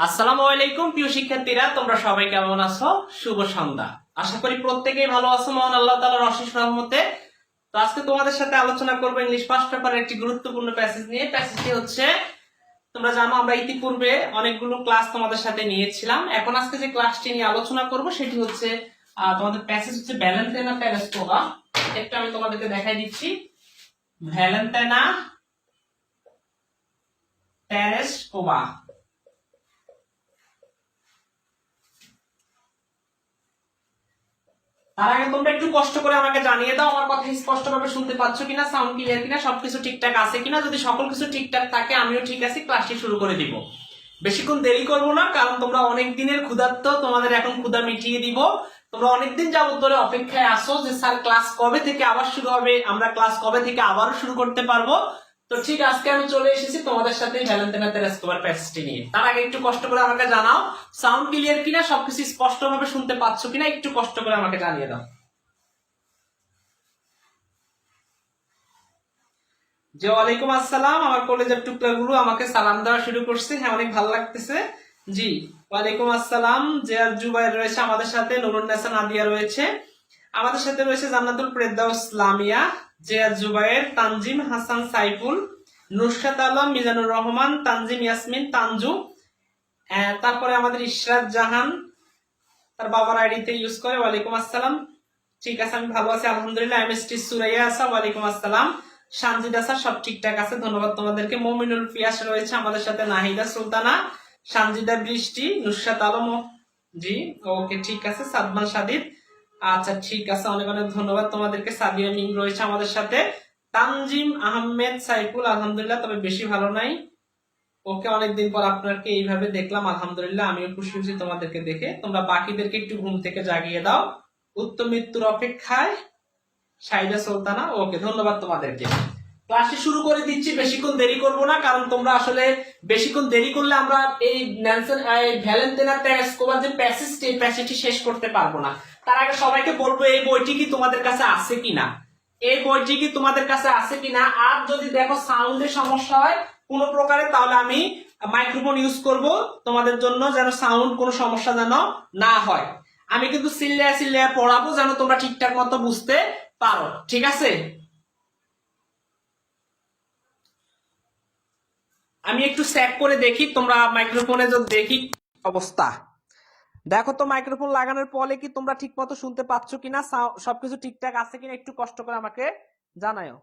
আসসালামু আলাইকুম প্রিয় শিক্ষার্থীরা, তোমরা সবাই কেমন আছো? শুভ সন্ধ্যা। আশা করি প্রত্যেকেই ভালো আছো মহান আল্লাহ তাআলার অশেষ রহমতে। তো আজকে তোমাদের সাথে আলোচনা করব ইংলিশ ফার্স্ট পেপারের একটি গুরুত্বপূর্ণ প্যাসেজ নিয়ে। প্যাসেজটি হচ্ছে, তোমরা জানো আমরা ইতিপূর্বে অনেকগুলো ক্লাস তোমাদের সাথে নিয়েছিলাম। এখন আজকে যে ক্লাসটি নিয়ে আলোচনা করব সেটি হচ্ছে তোমাদের প্যাসেজ হচ্ছে ভ্যালেন্টাইনা তেরেস্কোভা। একটু আমি তোমাদেরকে দেখাই দিচ্ছি। ভ্যালেন্টাইনা তেরেস্কোভা। তার আগে তোমরা একটু কষ্ট করে আমাকে জানিয়ে দাও আমার কথা স্পষ্টভাবে শুনতে পাচ্ছ কিনা, সাউন্ড ক্লিয়ার কিনা, সবকিছু ঠিকঠাক আছে কিনা। যদি সকল কিছু ঠিকঠাক থাকে আমিও ঠিক আছি, ক্লাসটি শুরু করে দিব। বেশিক্ষণ দেরি করব না, কারণ তোমরা অনেক দিনের ক্ষুধার্ত, তোমাদের এখন ক্ষুধা মিটিয়ে দিব। তোমরা অনেকদিন যাবত ধরে অপেক্ষায় আসো যে স্যার ক্লাস কবে থেকে আবার শুরু হবে, আমরা ক্লাস কবে থেকে আবারও শুরু করতে পারবো। তো ঠিক আজকে আমি চলে এসেছি তোমাদের সাথে ভ্যালেন্টাইনা তেরেস্কোভার প্যাসেজটি নিয়ে। তার আগে একটু কষ্ট করে আমাকে জানাও সাউন্ড ক্লিয়ার কিনা, সবকিছু স্পষ্টভাবে শুনতে পাচ্ছ কিনা, একটু কষ্ট করে আমাকে জানিয়ে দাও। জি ওয়ালাইকুম আসসালাম। আমার কলেজের টুকরাগুলো আমাকে সালাম দেওয়া শুরু করছে। হ্যাঁ, অনেক ভালো লাগতেছে। জি ওয়ালাইকুম আসসালাম। জিয়াদ জুবাইর রয়েছে আমাদের সাথে, নুরুন্নেসা নাদিয়া রয়েছে আমাদের সাথে, রয়েছে জান্নাতুল ফেরদাউস লামিয়া, জিয়াদ জুবাইর, তানজিম হাসান সাইফুল, নুসরাত আলম, মিজানুর রহমান, তানজিম ইয়াসমিন, তানজু। তারপরে আমাদের ইশরাত জাহান, তার বাবার আইডিতে ইউজ করে। ওয়ালাইকুম আসসালাম। ঠিক আছে, আমি ভালো আছি আলহামদুলিল্লাহ। এমএসটি সুরাইয়া আসা, ওয়ালাইকুম আসসালাম। সানজিদা স্যার, সব ঠিকঠাক আছে, ধন্যবাদ তোমাদেরকে। মমিনুল পিয়াস রয়েছে আমাদের সাথে, নাহিদা সুলতানা, সানজিদা বৃষ্টি, নুসরাত আলম। জি ওকে, ঠিক আছে। সাদমান সাদিদ, আচ্ছা ঠিক আছে, অনেক অনেক ধন্যবাদ তোমাদেরকে। সাদিয়া মিম রয়েছে আমাদের সাথে। তানজিম আহমেদ সাইফুল, আলহামদুলিল্লাহ, তবে বেশি ভালো নাই। ওকে, অনেকদিন পর আপনাকে এইভাবে দেখলাম, আলহামদুলিল্লাহ, আমিও খুশি হয়েছি তোমাদেরকে দেখে। তোমরা বাকিদেরকে একটু ঘুম থেকে জাগিয়ে দাও। উত্তম মৃত্যুর অপেক্ষায়, সাইদা সুলতানা। ওকে, ধন্যবাদ তোমাদেরকে। ক্লাসটি শুরু করে দিচ্ছি, বেশিক্ষণ দেরি করব না, কারণ তোমরা আসলে বেশিক্ষণ দেরি করলে আমরা এই ভ্যালেন্টাইনা তেরেস্কোভার যে প্যাসেজটি শেষ করতে পারবো না। তার আগে সবাইকে বলবো এই বইটি কি তোমাদের কাছে আছে কিনা, এই বইটি কি তোমাদের কাছে আছে কিনা। আর যদি দেখো সাউন্ডের সমস্যা হয় কোনো প্রকারে, তাহলে আমি মাইক্রোফোন ইউজ করব তোমাদের জন্য, যেন সাউন্ড কোনো সমস্যা যেন না হয়। আমি কিন্তু চিল্লায় চিল্লায় পড়াবো, যেন তোমরা ঠিকঠাক মতো বুঝতে পারো, ঠিক আছে? আমি একটু চেক করে দেখি তোমরা মাইক্রোফোনে যদি দেখি অবস্থা। দেখো তো মাইক্রোফোন লাগানোর পরে কি তোমরা ঠিক মতো শুনতে পাচ্ছ কিনা, সবকিছু ঠিকঠাক আছে কিনা, একটু কষ্ট করে আমাকে জানাও।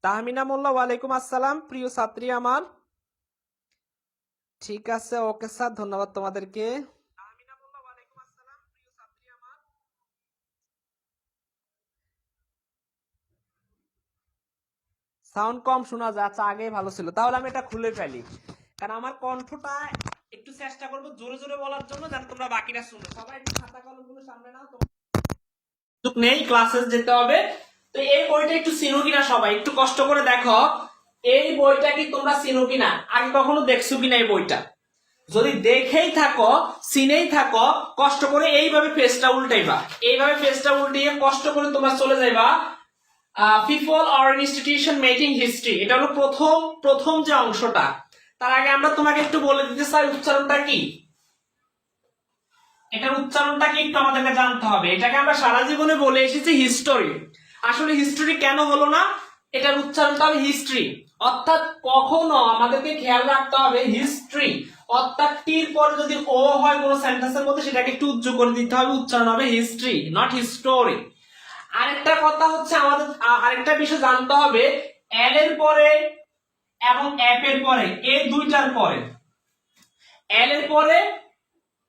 তাহমিনা মোল্লা, ওয়ালাইকুম আসসালাম। প্রিয় ছাত্রী আমার, ঠিক আছে, ওকে স্যার, ধন্যবাদ তোমাদেরকে। সাউন্ড কম শোনা যাচ্ছে, আগে ভালো ছিল। তাহলে আমি এটা খুলে ফেলি, কারণ আমার কণ্ঠটা একটু চেষ্টা করবো জোরে জোরে বলার জন্য, যাতে তোমরা বাকিরা শুনো। সবাই একটু খাতা কলম গুলো সামনে নাও, নেই ক্লাসে যেতে হবে। তো এই বইটা একটু চিনো কিনা সবাই একটু কষ্ট করে দেখো। এই বইটা কি তোমরা চিনো কিনা, আগে কখনো দেখছো কিনা এই বইটা? যদি দেখেই থাকো, চিনেই থাকো, কষ্ট করে এইভাবে পেজটা উল্টাইবা। এইভাবে পেজটা উল্টিয়ে কষ্ট করে তোমরা চলে যাইবা people or institution making history. এটা হলো প্রথম প্রথম যে অংশটা। তার আগে আমরা তোমাকে একটু বলে দিতে চাই উচ্চারণটা কি। এটার উচ্চারণটা কি একটু আমাদেরকে জানতে হবে। এটাকে আমরা সারা জীবনে বলে এসেছি হিস্টোরি। আসলে হিস্টোরি কেন হলো না, এটার উচ্চারণটা হবে হিস্ট্রি। অর্থাৎ কখনো আমাদেরকে খেয়াল রাখতে হবে হিস্ট্রি, অর্থাৎ টির পরে যদি ও হয় কোনো সেন্টেন্সের মধ্যে, সেটাকে একটু উজ্জ্ব করে দিতে হবে, উচ্চারণ হবে হিস্ট্রি, নট হিস্টোরি। আরেকটা কথা হচ্ছে, আমাদের আরেকটা বিষয় জানতে হবে, এল এর পরে এবং এফ এর পরে, এই দুইটার পরে, এল এর পরে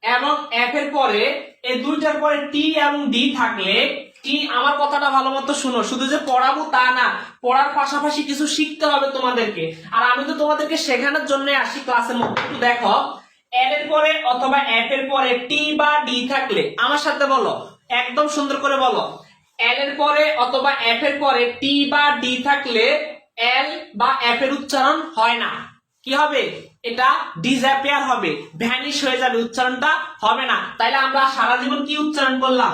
এবং এফ এর পরে, এই দুইটার পরে টি এবং ডি থাকলে, টি, আমার কথাটা ভালো মতো শুনো, শুধু যে পড়াবো তা না, পড়ার পাশাপাশি কিছু শিখতে হবে তোমাদেরকে। আর আমি তো তোমাদেরকে শেখানোর জন্য আসি ক্লাসের মধ্যে। একটু দেখো, এল এর পরে অথবা এফ এর পরে টি বা ডি থাকলে, আমার সাথে বলো, একদম সুন্দর করে বলো, এল এর পরে অথবা এফ এর পরে টি বা ডি থাকলে এল বা এফ এর উচ্চারণ হয় না। কি হবে, এটা ডিসঅ্যাপিয়ার হবে, ভ্যানিশ হয়ে যাবে, উচ্চারণটা হবে না। তাইলে আমরা সারা জীবন কি উচ্চারণ করলাম,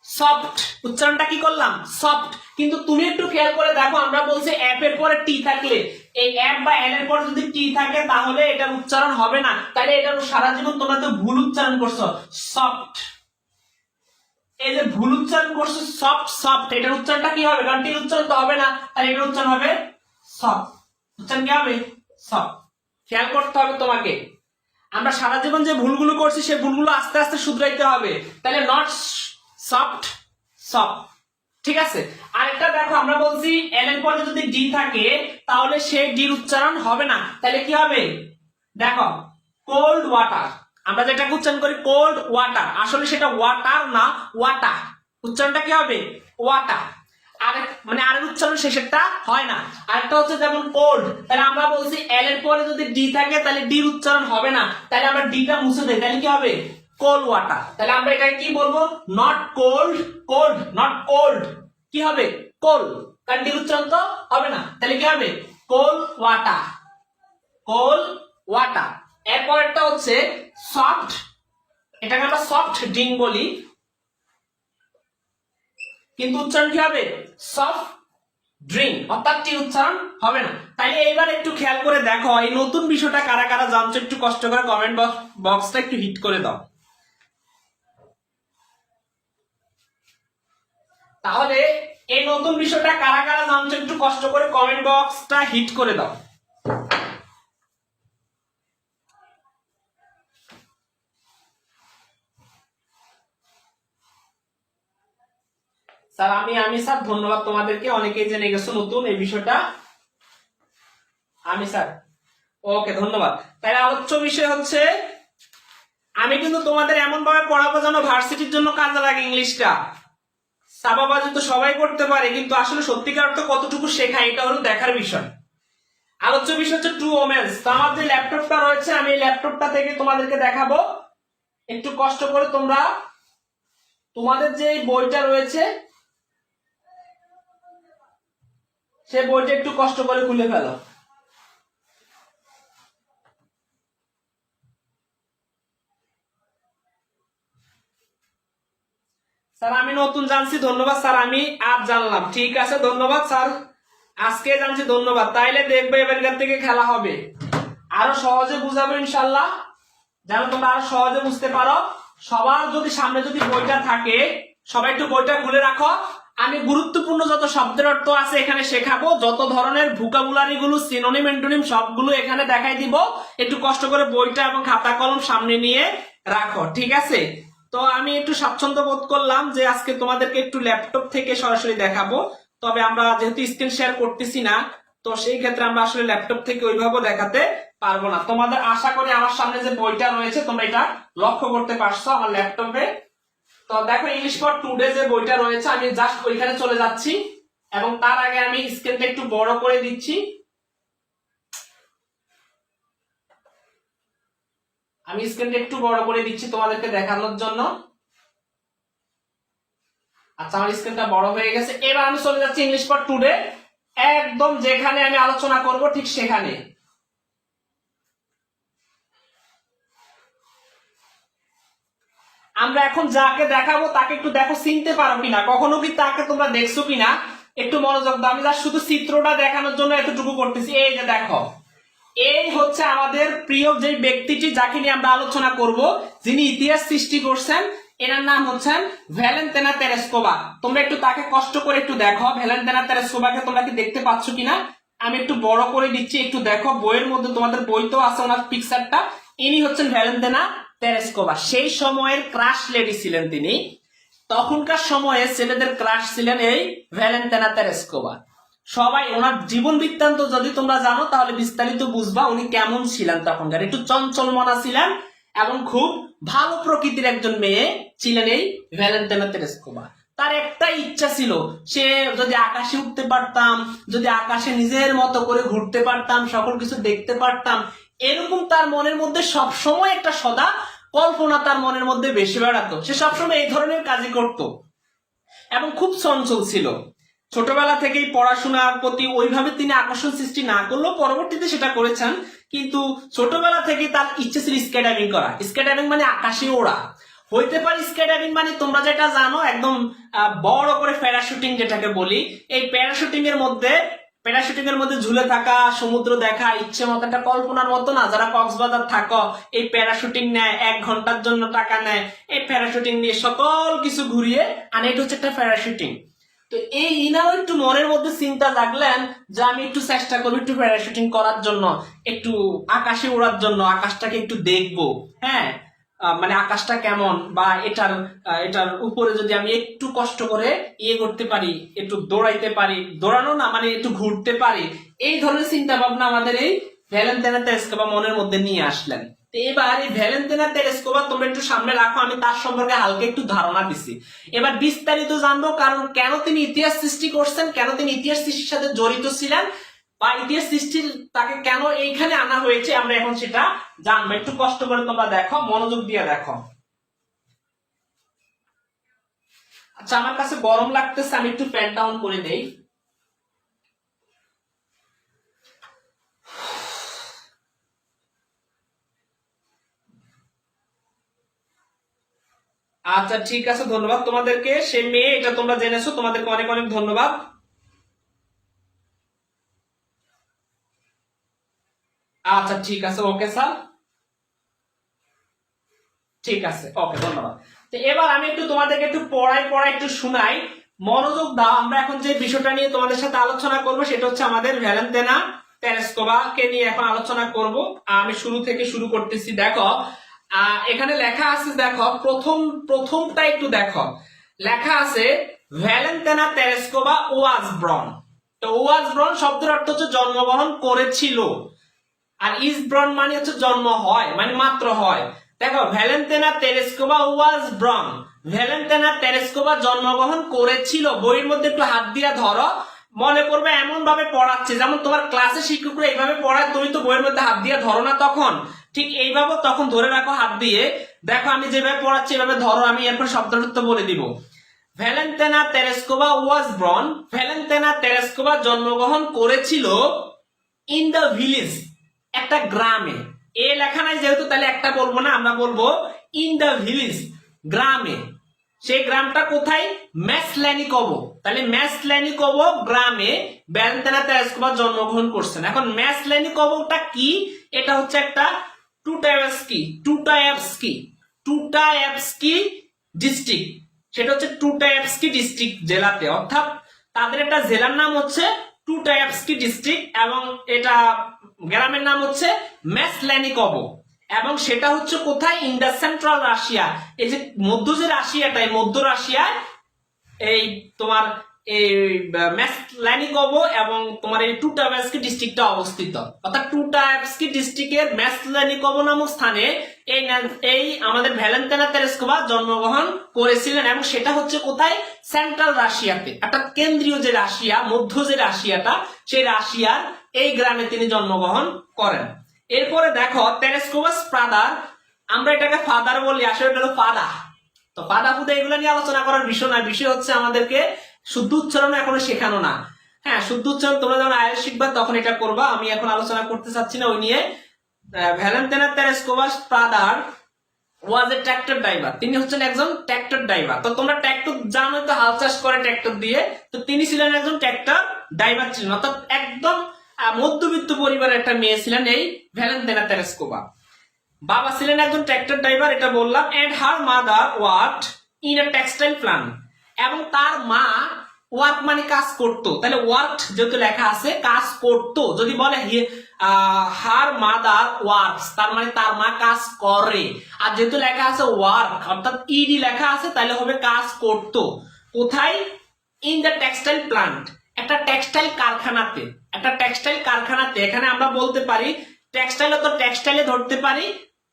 সফট। উচ্চারণটা কি করলাম, সফট। কিন্তু তুমি একটু খেয়াল করে দেখো, আমরা বলছি অ্যাপ এর পরে টি থাকলে, এই অ্যাপ বা এল এর পরে যদি টি থাকে তাহলে এটার উচ্চারণ হবে না। তাহলে এটার সারা জীবন তোমরা তো ভুল উচ্চারণ করছো, সফট। এই যে ভুল উচ্চারণ করছো সফট, সফট, এটার উচ্চারণটা কি হবে, কারণ টির উচ্চারণ তো হবে না, তাহলে এটার উচ্চারণ হবে সফট। উচ্চারণ কি হবে, সফট। খেয়াল করতে হবে তোমাকে, আমরা সারা জীবন যে ভুলগুলো করছি সেই ভুলগুলো আস্তে আস্তে শুধরাইতে হবে। তাহলে নট সফট, সফট, ঠিক আছে। আরেকটা দেখো, আমরা বলছি এল এর পরে যদি ডি থাকে তাহলে সেই ডির উচ্চারণ হবে না। তাহলে কি হবে, দেখো কোল্ড ওয়াটার, আমরা যেটাকে উচ্চারণ করি কোল্ড ওয়াটার, আসলে সেটা ওয়াটার না, ওয়াটার। উচ্চারণটা কি হবে, ওয়াটার। আরেক মানে আরেক উচ্চারণ শেষেরটা হয় না। আরেকটা হচ্ছে যেমন কোল্ড, তাহলে আমরা বলছি এল এর পরে যদি ডি থাকে তাহলে ডির উচ্চারণ হবে না, তাহলে আমরা ডিটা মুছে দেই, তাহলে কি হবে, কোল্ড ওয়াটার। তাহলে আমরা এটাকে কি বলবো, not cold, cold, not cold, কি হবে, কোল্ড, কারণ ডির উচ্চারণ তো হবে না, তাহলে কি হবে, কোল্ড ওয়াটার, কোল্ড ওয়াটার। এরপরটা হচ্ছে সফট, এটাকে আমরা সফট ড্রিঙ্ক বলি, কিন্তু উচ্চারণ কি হবে, সফট ড্রিঙ্ক, অর্থাৎ টি উচ্চারণ হবে না। তাইলে এইবার একটু খেয়াল করে দেখো, এই নতুন বিষয়টা কারা কারা জানছো, একটু কষ্ট করে কমেন্ট বক্সটা একটু হিট করে দাও। তাহলে এই নতুন বিষয়টা কারা কারা জানছো, একটু কষ্ট করে কমেন্ট বক্সটা হিট করে দাও। স্যার আমি স্যার ধন্যবাদ তোমাদেরকে, অনেকেই জেনে গেছো নতুন এই বিষয়টা। আমি স্যার, ওকে ধন্যবাদ। তাহলে আলোচ্য বিষয় হচ্ছে, আমি কিন্তু তোমাদের এমন ভাবে পড়াবো যেন ভার্সিটির জন্য কাজে লাগে ইংলিশটা। সাবাবাজি তো সবাই করতে পারে, কিন্তু আসলে সত্যিকার অর্থ কতটুকু শেখায় এটা হলো দেখার বিষয়। আলোচ্য বিষয় হচ্ছে ট্রু ওমেন্স। তো আমার যে ল্যাপটপটা রয়েছে, আমি এই ল্যাপটপটা থেকে তোমাদেরকে দেখাবো। একটু কষ্ট করে তোমরা তোমাদের যে বইটা রয়েছে সে বইটা একটু কষ্ট করে খুলে ফেলো। স্যার আমি নতুন জানছি, ধন্যবাদ স্যার, আমি আজ জানলাম, ঠিক আছে ধন্যবাদ স্যার, আজকে জানছি, ধন্যবাদ। তাইলে দেখবে এবারকার থেকে খেলা হবে, আরো সহজে বুঝাবো ইনশাল্লাহ, যেন তোমরা আরো সহজে বুঝতে পারো। সবার যদি সামনে যদি বইটা থাকে, সবাই একটু বইটা খুলে রাখো। আমি গুরুত্বপূর্ণ যত শব্দের অর্থ আছে এখানে শেখাবো, যত ধরনের ভোকাবুলারি গুলো, সিনোনিম এন্টোনিম সবগুলো এখানে দেখাই দিব। একটু কষ্ট করে বইটা এবং খাতা কলম সামনে নিয়ে রাখো, ঠিক আছে। তো আমি একটু স্বাচ্ছন্দ্য বোধ করলাম যে আজকে তোমাদেরকে একটু ল্যাপটপ থেকে সরাসরি দেখাবো। তবে আমরা যেহেতু স্ক্রিন শেয়ার করতেছি না, তো সেই ক্ষেত্রে আমরা আসলে ল্যাপটপ থেকে ওইভাবে দেখাতে পারবো না। তোমাদের আশা করি আমার সামনে যে বইটা রয়েছে তোমরা এটা লক্ষ্য করতে পারছো আমার ল্যাপটপে। তো দেখো ইংলিশ ফর টুডে যে বইটা রয়েছে, আমি জাস্ট ওইখানে চলে যাচ্ছি এবং তার আগে আমি স্ক্রিনটা একটু বড় করে দিচ্ছি। আমি স্ক্রিনটা একটু বড় করে দিচ্ছি তোমাদেরকে দেখানোর জন্য। আচ্ছা, আমার স্ক্রিনটা বড় হয়ে গেছে। এবার আমি চলে যাচ্ছি ইংলিশ ফর টুডে, একদম যেখানে আমি আলোচনা করব ঠিক সেখানে। আমরা এখন যাকে দেখাবো তাকে একটু দেখো চিনতে পারো কিনা, কখনো কি তাকে তোমরা দেখছো কিনা, একটু মনোযোগ দাও। আমি যা শুধু চিত্রটা দেখানোর জন্য এতটুকু করতেছি। এই যে দেখো, এই হচ্ছে আমাদের প্রিয় যে ব্যক্তিটি যাকে নিয়ে আমরা আলোচনা করব, যিনি ইতিহাস সৃষ্টি করছেন, এনার নাম হচ্ছেন ভ্যালেন্টিনা তেরেস্কোভা। তোমরা একটু তাকে কষ্ট করে একটু দেখো, ভ্যালেন্টিনা তেরেস্কোভাকে তোমরা কি দেখতে পাচ্ছ কিনা। আমি একটু বড় করে দিচ্ছি, একটু দেখো, বইয়ের মধ্যে তোমাদের বই তো আছে ওনার পিকচারটা। ইনি হচ্ছেন ভ্যালেন্টিনা তেরেস্কোভা। সেই সময়ের ক্রাশ লেডি ছিলেন তিনি, তখনকার সময়ে ছেলেদের ক্রাশ ছিলেন এই ভ্যালেন্টিনা তেরেস্কোভা। সবাই ওনার জীবন বৃত্তান্ত যদি তোমরা জানো তাহলে বিস্তারিত বুঝবা উনি কেমন ছিলেন তখনকার। একটু চঞ্চল মনা ছিলেন এবং খুব ভালো প্রকৃতির একজন মেয়ে ছিলেন এই ভ্যালেন্টিনা তেরেস্কোভা। তার একটা ইচ্ছা ছিল, সে যদি আকাশে উঠতে পারতাম, যদি আকাশে নিজের মতো করে ঘুরতে পারতাম, সকল কিছু দেখতে পারতাম, এরকম তার মনের মধ্যে সবসময় একটা সদা কল্পনা তার মনের মধ্যে বেশি বেড়াতো। সে সবসময় এই ধরনের কাজই করত এবং খুব চঞ্চল ছিল। ছোটবেলা থেকেই পড়াশোনার প্রতি ওইভাবে তিনি আকর্ষণ সৃষ্টি না করলেও পরবর্তীতে সেটা করেছেন, কিন্তু ছোটবেলা থেকে তার ইচ্ছে ছিল স্কাই ডাইভিং করা। স্কাই ডাইভিং মানে আকাশে ওড়া, হইতে পারে স্কাই ডাইভিং মানে তোমরা যেটা জানো একদম বড় করে প্যারাশুটিং যেটাকে বলি, এই প্যারাশুটিং এর মধ্যে ঝুলে থাকা, সমুদ্র দেখা, ইচ্ছে মতো একটা কল্পনার মতো না। যারা কক্সবাজার থাকো, এই প্যারাশুটিং নেয়, 1 ঘন্টার জন্য টাকা নেয়, এই প্যারাশুটিং নিয়ে সকল কিছু ঘুরিয়ে আনে, এটা হচ্ছে একটা প্যারাশুটিং। তো এই ইনারও একটু মনের মধ্যে চিন্তা জাগলেন যে আমি একটু চেষ্টা করবো একটু প্যারাশুটিং করার জন্য, একটু আকাশে ওড়ার জন্য, আকাশটাকে একটু দেখবো। হ্যাঁ, মানে আকাশটা কেমন, বা এটার উপরে যদি আমি একটু কষ্ট করে ইয়ে করতে পারি, একটু দৌড়াইতে পারি, দৌড়ানো না মানে একটু ঘুরতে পারি, এই ধরনের চিন্তা ভাবনা আমাদের এই ভ্যালেন্তিনা তেরেস্কোভা মনের মধ্যে নিয়ে আসলেন। এবার এই ভ্যালেন্তিনা তেরেস্কোভা তোমরা একটু সামনে রাখো, আমি তার সম্পর্কে হালকা একটু ধারণা দিছি। এবার বিস্তারিত জানবো, কারণ কেন তিনি ইতিহাস সৃষ্টি করছেন, কেন তিনি ইতিহাস সৃষ্টির সাথে জড়িত ছিলেন, বা ইতিহাস সৃষ্টির তাকে কেন এইখানে আনা হয়েছে, আমরা এখন সেটা জানবো। একটু কষ্ট করে তোমরা দেখো, মনোযোগ দিয়ে দেখো। আচ্ছা, আমার কাছে গরম লাগতেছে, আমি একটু ফ্যান ডাউন করে দেই। আচ্ছা ঠিক আছে, ধন্যবাদ তোমাদেরকে। সে মেয়ে, এটা তোমরা জেনেছো, তোমাদেরকে অনেক অনেক ধন্যবাদ। আচ্ছা ঠিক আছে, ওকে স্যার, ঠিক আছে, ওকে, ধন্যবাদ। তো এবার আমি একটু তোমাদেরকে একটু পড়াই একটু শুনাই, মনোযোগ দাও। আমরা এখন যে বিষয়টা নিয়ে তোমাদের সাথে আলোচনা করব সেটা হচ্ছে আমাদের ভ্যালেন্তিনা তেরেস্কোভা কে নিয়ে এখন আলোচনা করব। আমি শুরু থেকে শুরু করতেছি। দেখো এখানে লেখা আছে, দেখো প্রথমটা একটু দেখো, লেখা আছে ভ্যালেন্তিনা তেরেস্কোভা ওয়াজ ব্রন। তো ওয়াজ ব্রন শব্দের অর্থ হচ্ছে জন্মগ্রহণ করেছিল, আর ইজ ব্রন মানে হচ্ছে জন্ম হয়, মানে মাত্র হয়। দেখো ভ্যালেন্তিনা তেরেস্কোভা ওয়াজ ব্রন, ভ্যালেন্তিনা তেরেস্কোভা জন্মগ্রহণ করেছিল। বইয়ের মধ্যে একটু হাত দিয়ে ধরো, মনে করবে এমন ভাবে পড়াচ্ছে যেমন তোমার ক্লাসে শিক্ষকরা এইভাবে পড়ায়, তুমি তো বইয়ের মধ্যে হাত দিয়ে ধরো না তখন, ঠিক এইভাবে তখন ধরে রাখো হাত দিয়ে। দেখো আমি যেভাবে পড়াচ্ছি এভাবে ধরো, আমি এরপর শব্দটা বলে দিব। ভ্যালেন্তিনা তেরেস্কোভা ওয়াজ ব্রন, ভ্যালেন্তিনা তেরেস্কোভা জন্মগ্রহণ করেছিল ইন দ্য ভিলেজ, একটা গ্রামে। এ লেখা নাই যেহেতু, তাহলে একটা বলবো না, আমরা বলবো ইন দ্য ভিলেজ, গ্রামে। সেই গ্রামটা কোথায়? ম্যাসলেনিকোভো। তাহলে ম্যাসলেনিকোভো গ্রামে ভ্যালেন্তিনা তেরেস্কোভা জন্মগ্রহণ করছেন। এখন ম্যাসলেনিকোভোটা কি? এটা হচ্ছে একটা টুটায়েভস্কি ডিস্ট্রিক্ট। সেটা হচ্ছে টুটায়েভস্কি ডিস্ট্রিক্ট জেলাতে, অর্থাৎ তাদের একটা জেলার নাম হচ্ছে টুটায়েভস্কি ডিস্ট্রিক্ট, এবং এটা গ্রামের নাম হচ্ছে ম্যাসলেনিকোভো, এবং সেটা হচ্ছে কোথায়? In the central Russia. এই যে মধ্য যে রাশিয়াটা, এই মধ্য রাশিয়ায় এই তোমার এই ম্যাসলেনিকোভো এবং তোমার এই টুটায়েভস্কি ডিস্ট্রিক্টটা অবস্থিত। অর্থাৎ টুটায়েভস্কি ডিস্ট্রিক্টের ম্যাসলেনিকোভো নামক স্থানে এই আমাদের ভ্যালেন্তিনা তেরেস্কোভা জন্মগ্রহণ করেছিলেন, এবং সেটা হচ্ছে কোথায়? সেন্ট্রাল রাশিয়াতে, অর্থাৎ কেন্দ্রীয় যে রাশিয়া, মধ্য যে রাশিয়াটা, সেই রাশিয়ার এই গ্রামে তিনি জন্মগ্রহণ করেন। এরপরে দেখো তেরেস্কোভাস ফাদার, আমরা এটাকে ফাদার বলি, আসলে এটা হলো ফাদা। তো ফাদা ফুদা এগুলো নিয়ে আলোচনা করার বিষয় না, বিষয় হচ্ছে আমাদেরকে শুদ্ধ উচ্চারণ এখনো শেখানো না। হ্যাঁ, শুদ্ধ উচ্চারণ তোমরা যখন আইএলটিএস শিখবা তখন এটা করবা, আমি এখন আলোচনা করতে চাচ্ছি না ওই নিয়ে। Valentina Tereshkova's father was a tractor driver, তিনি হচ্ছেন একজন ট্র্যাক্টর ড্রাইভার। তো তোমরা ট্র্যাক্টর জানো তো, হাল চাষ করে ট্র্যাক্টর দিয়ে, তো তিনি ছিলেন একজন ট্র্যাক্টর ড্রাইভার ছিলেন, অর্থাৎ একদম মধ্যবিত্ত পরিবারের একটা মেয়ে ছিলেন এই ভ্যালেন্তিনা তেরেস্কোভা। বাবা ছিলেন একজন ট্র্যাক্টর ড্রাইভার, এটা বললাম। And her mother worked in a textile plant, এবং তার মা ওয়ার্ক মানে কাজ করতো, তাহলে ওয়ার্কড যেহেতু লেখা আছে কাজ করতো, যদি বলে হার মাদার ওয়ার্কস তার মানে তার মা কাজ করে, আর যেহেতু লেখা আছে ওয়ার্ক অর্থাৎ ইডি লেখা আছে তাহলে হবে কাজ করতো। কোথায়? ইন দ্য টেক্সটাইল প্ল্যান্ট, একটা টেক্সটাইল কারখানাতে, একটা টেক্সটাইল কারখানাতে। এখানে আমরা বলতে পারি টেক্সটাইল, তো টেক্সটাইলে ধরতে পারি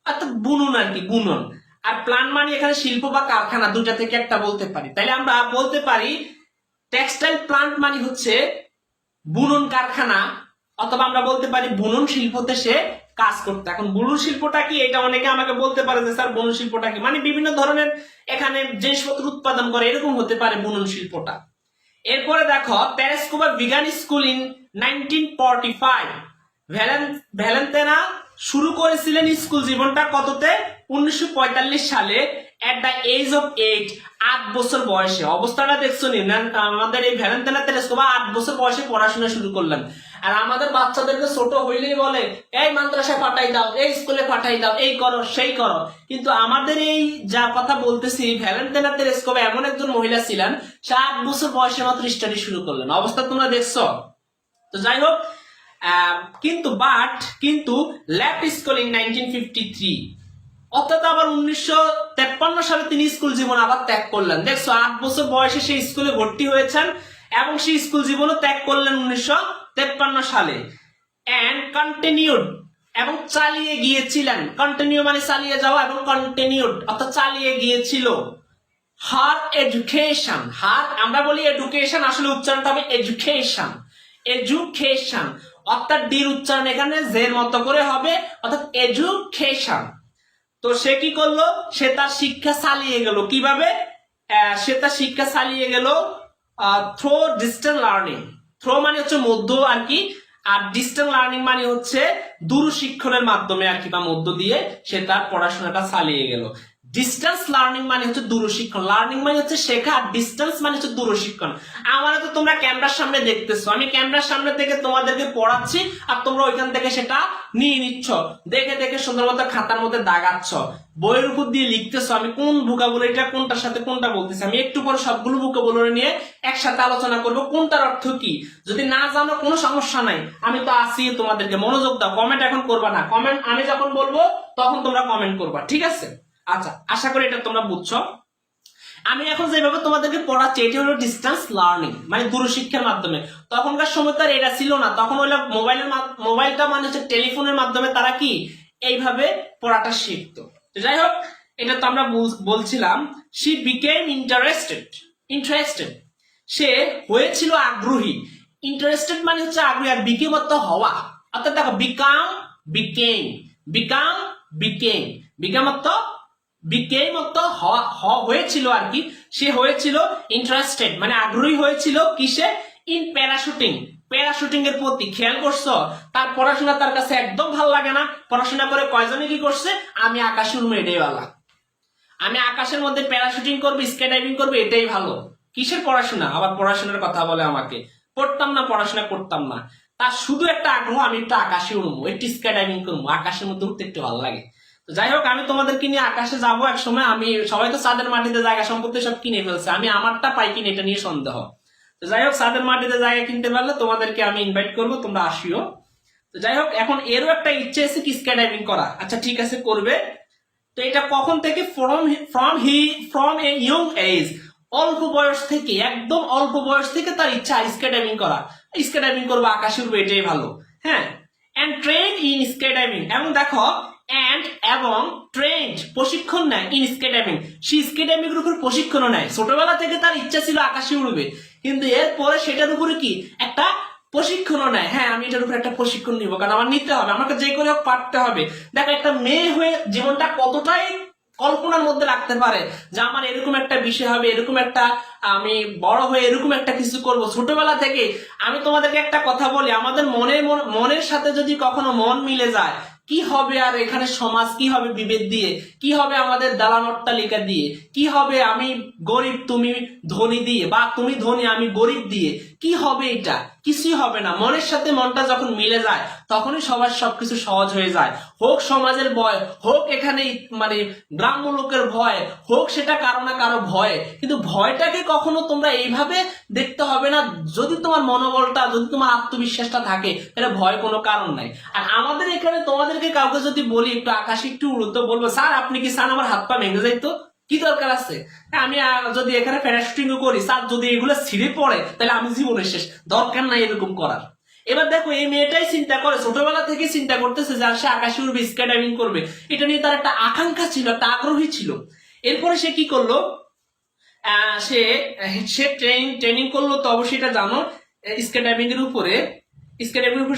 অর্থাৎ বুনন আর কি, বুনন। আর প্ল্যান্ট মানে এখানে শিল্প বা কারখানা, দুটা থেকে একটা বলতে পারি। তাহলে আমরা বলতে পারি টেক্সটাইল প্ল্যান্ট মানে হচ্ছে বুনন কারখানা, অথবা আমরা বলতে পারি বুনন শিল্পতে সে কাজ করতে। এখন বুনন শিল্পটা কি, এটা অনেকে আমাকে বলতে পারে যে স্যার বুনন শিল্পটা কি, মানে বিভিন্ন ধরনের এখানে জিনিসপত্র উৎপাদন করে, এরকম হতে পারে বুনন শিল্পটা। এরপরে দেখো তেরেস্কোভা বিগান স্কুল ইন 1945। ভ্যালেন্তেনা শুরু করেছিলেন স্কুল জীবনটা কততে? 1945 সালে এট দ্য এজ অফ 8, 8 বছর বয়সে। অবস্থাটা দেখছো নি? আমাদের এই ভ্যালেন্তেনা তেরেস্কোভা 8 বছর বয়সে পড়াশোনা শুরু করলেন। আর আমাদের বাচ্চাদেরকে ছোট হইলেই বলে এই মাদ্রাসায় পাঠাই দাও, এই স্কুলে পাঠাই দাও, এই করো সেই করো। কিন্তু আমাদের এই যা কথা বলতেছি, ভ্যালেন্তেনা তেরেস্কোভা এমন একজন মহিলা ছিলেন, সে 8 বছর বয়সে মাত্র স্টাডি শুরু করলেন। অবস্থা তোমরা দেখছো? তো যাই হোক, কিন্তু লেফট স্কুল ইন 1953, অর্থাৎ আবার 1953 সালে তিনি স্কুল জীবন আবার ত্যাগ করলেন। দেখছো, 8 বছর বয়সে সেই স্কুলে ভর্তি হয়েছেন এবং সেই স্কুল জীবনও ত্যাগ করলেন 1953 সালে। এন্ড কন্টিনিউড, এবং চালিয়ে গিয়েছিলেন। কন্টিনিউ মানে চালিয়ে যাওয়া, এবং কন্টিনিউড অর্থাৎ চালিয়ে গিয়েছিল হার এডুকেশন। হার আমরা বলি এডুকেশন, আসলে উচ্চারণটা হবে এডুকেশন। এডুকেশন অর্থাৎ ডির উচ্চারণ এখানে জের মতো করে হবে, অর্থাৎ এডুকেশন। তো সে কি করলো? সে তার শিক্ষা চালিয়ে গেল। কিভাবে? সে তার শিক্ষা চালিয়ে গেল থ্রো ডিস্টেন্স লার্নিং। থ্রো মানে হচ্ছে মধ্য আর কি, আর ডিস্টেন্স লার্নিং মানে হচ্ছে দূরশিক্ষণের মাধ্যমে আর কি, বা মধ্য দিয়ে সে তার পড়াশোনাটা চালিয়ে গেল। ডিস্টেন্স লার্নিং মানে হচ্ছে দূরশিক্ষণ, লার্নিং মানে হচ্ছে শেখা, আর ডিস্টেন্স মানে হচ্ছে দূরশিক্ষণ। আমার তো তোমরা ক্যামেরার সামনে দেখতেছো, আমি ক্যামেরার সামনে থেকে তোমাদেরকে পড়াচ্ছি, আর তোমরা ওইখান থেকে সেটা নিয়ে নিচ্ছ, দেখে দেখে সুন্দর মতো খাতার মধ্যে দাগাচ্ছ, বইয়ের উপর দিয়ে লিখতেছো আমি কোন ভোকাবুলারিটা কোনটার সাথে কোনটা বলতেছি। আমি একটু পরে সবগুলো ভোকাবুলারি নিয়ে একসাথে আলোচনা করব, কোনটার অর্থ কি। যদি না জানো কোনো সমস্যা নাই, আমি তো আছি, তোমাদেরকে মনোযোগ দাও। কমেন্ট এখন করবা না, কমেন্ট আমি যখন বলবো তখন তোমরা কমেন্ট করবা, ঠিক আছে? আচ্ছা, আশা করি এটা তোমরা বুঝছো। আমি এখন যেভাবে তোমাদেরকে পড়াচ্ছি এটি হলো ডিস্টেন্স লার্নিং, মানে দূরশিক্ষার মাধ্যমে। তখনকার সময় তো আর এটা ছিল না, তখন হলো মোবাইলটা মানে হচ্ছে টেলিফোনের মাধ্যমে তারা কি এইভাবে পড়াটা শিখতো। যাই হোক, এটা তো আমরা বলছিলাম শি বিকেম ইন্টারেস্টেড, সে হয়েছিল আগ্রহী। ইন্টারেস্টেড মানে হচ্ছে আগ্রহী, আর বিকেম অর্থ হওয়া। অর্থাৎ দেখো বিকেম অর্থ হয়েছিল আর কি। সে হয়েছিল ইন্টারেস্টেড মানে আগ্রহী হয়েছিল কিসে? ইন প্যারাশুটিং এর প্রতি। খেয়াল করছো? তার পড়াশোনা তার কাছে একদম ভালো লাগে না। পড়াশোনা করে কয়জনে কি করছে? আমি আকাশে উড়বো এটাই ভালো, আমি আকাশের মধ্যে প্যারাশুটিং করবো, স্কাই ডাইভিং করবো, এটাই ভালো। কিসের পড়াশোনা? আবার পড়াশোনার কথা বলে আমাকে। পড়তাম না, পড়াশোনা করতাম না, তার শুধু একটা আগ্রহ, আমি একটু আকাশে উড়বো, একটু স্কাই ডাইভিং করবো, আকাশের মধ্যে উঠতে একটু ভালো লাগে। তো যাই হোক, আমি তোমাদেরকে নিয়ে আকাশে যাবো এক সময়। আমি সবাই তো চাঁদের মাটিতে জায়গা সম্পত্তি সব কিনে ফেলছে, আমি আমারটা পাই কিনে, এটা নিয়ে সন্দেহ। তো যাই হোক, চাঁদের মাটিতে জায়গা কিনতে পারলে তোমাদেরকে আমি ইনভাইট করবো, তোমরা আসিও। তো যাই হোক, এখন এরও একটা ইচ্ছে আছে কি স্কাই ডাইভিং করা। আচ্ছা ঠিক আছে, করবে। তো এটা কখন থেকে? ফ্রম এ ইয়ং এজ, অল্প বয়স থেকে, একদম অল্প বয়স থেকে তার ইচ্ছা স্কাই ডাইভিং করা। স্কাই ডাইভিং করবো, আকাশে উড়বো, এটাই ভালো। হ্যাঁ, and train in sky diving, এবং দেখো এবং ট্রেন্ড প্রশিক্ষণ নেয় ইন স্কাই ডাইভিং। সে স্কাই ডাইভিং এর উপর প্রশিক্ষণও নেয়। ছোটবেলা থেকে তার ইচ্ছা ছিল আকাশে উড়বে, কিন্তু এরপরে সেটার উপরে কি একটা প্রশিক্ষণও নেয়। হ্যাঁ, আমি এটার উপর একটা প্রশিক্ষণ নিব, কারণ আমার নিতে হবে, আমাকে যে করে হোক পারতে হবে। দেখো, একটা মেয়ে হয়ে জীবনটা কতটাই কল্পনার মধ্যে রাখতে পারে যে আমার এরকম একটা বিষয় হবে, এরকম একটা, আমি বড় হয়ে এরকম একটা কিছু করব। ছোটবেলা থেকে আমি তোমাদেরকে একটা কথা বলি, আমাদের মনের সাথে যদি কখনো মন মিলে যায়, কি হবে আর এখানে সমাজ কি হবে বিভেদ দিয়ে, কি হবে আমাদের দালান অট্টালিকা দিয়ে, কি হবে আমি গরিব তুমি ধনী দিয়ে, বা তুমি ধনী আমি গরিব দিয়ে, কি হবে? এটা কিছুই হবে না। মনের সাথে মনটা যখন মিলে যায়, তখনই সবার সবকিছু সহজ হয়ে যায়। হোক সমাজের ভয়, হোক এখানে মানে গ্রাম্য লোকের ভয়, হোক সেটা কারো না কারো ভয়, কিন্তু ভয়টাকে কখনো তোমরা এইভাবে দেখতে হবে না। যদি তোমার মনোবলটা, যদি তোমার আত্মবিশ্বাসটা থাকে, তাহলে ভয় কোনো কারণ নাই। আর আমাদের এখানে তোমাদেরকে কাউকে যদি বলি একটু আকাশে একটু উড়ো, তো বলবো স্যার আপনি কি চান আমার হাত পা ভেঙে যাইতো? কি দরকার আছে? আমি যদি এখানে প্যারাশুটিং করি, স্যার যদি এগুলো ছিঁড়ে পড়ে, তাহলে আমি জীবনের শেষ, দরকার নাই এরকম করার। এবার দেখো, এই মেয়েটাই চিন্তা করে, ছোটবেলা থেকে চিন্তা করতেছে যে সে আকাশে উড়বে, স্কাই ডাইভিং করবে, এটা নিয়ে তার একটা আকাঙ্ক্ষা ছিল, একটা আগ্রহী ছিল। এরপরে সে কি করলো? সে সে ট্রেনিং করলো, তো অবশ্যই এটা জানো, স্কাই ডাইভিং এর উপরে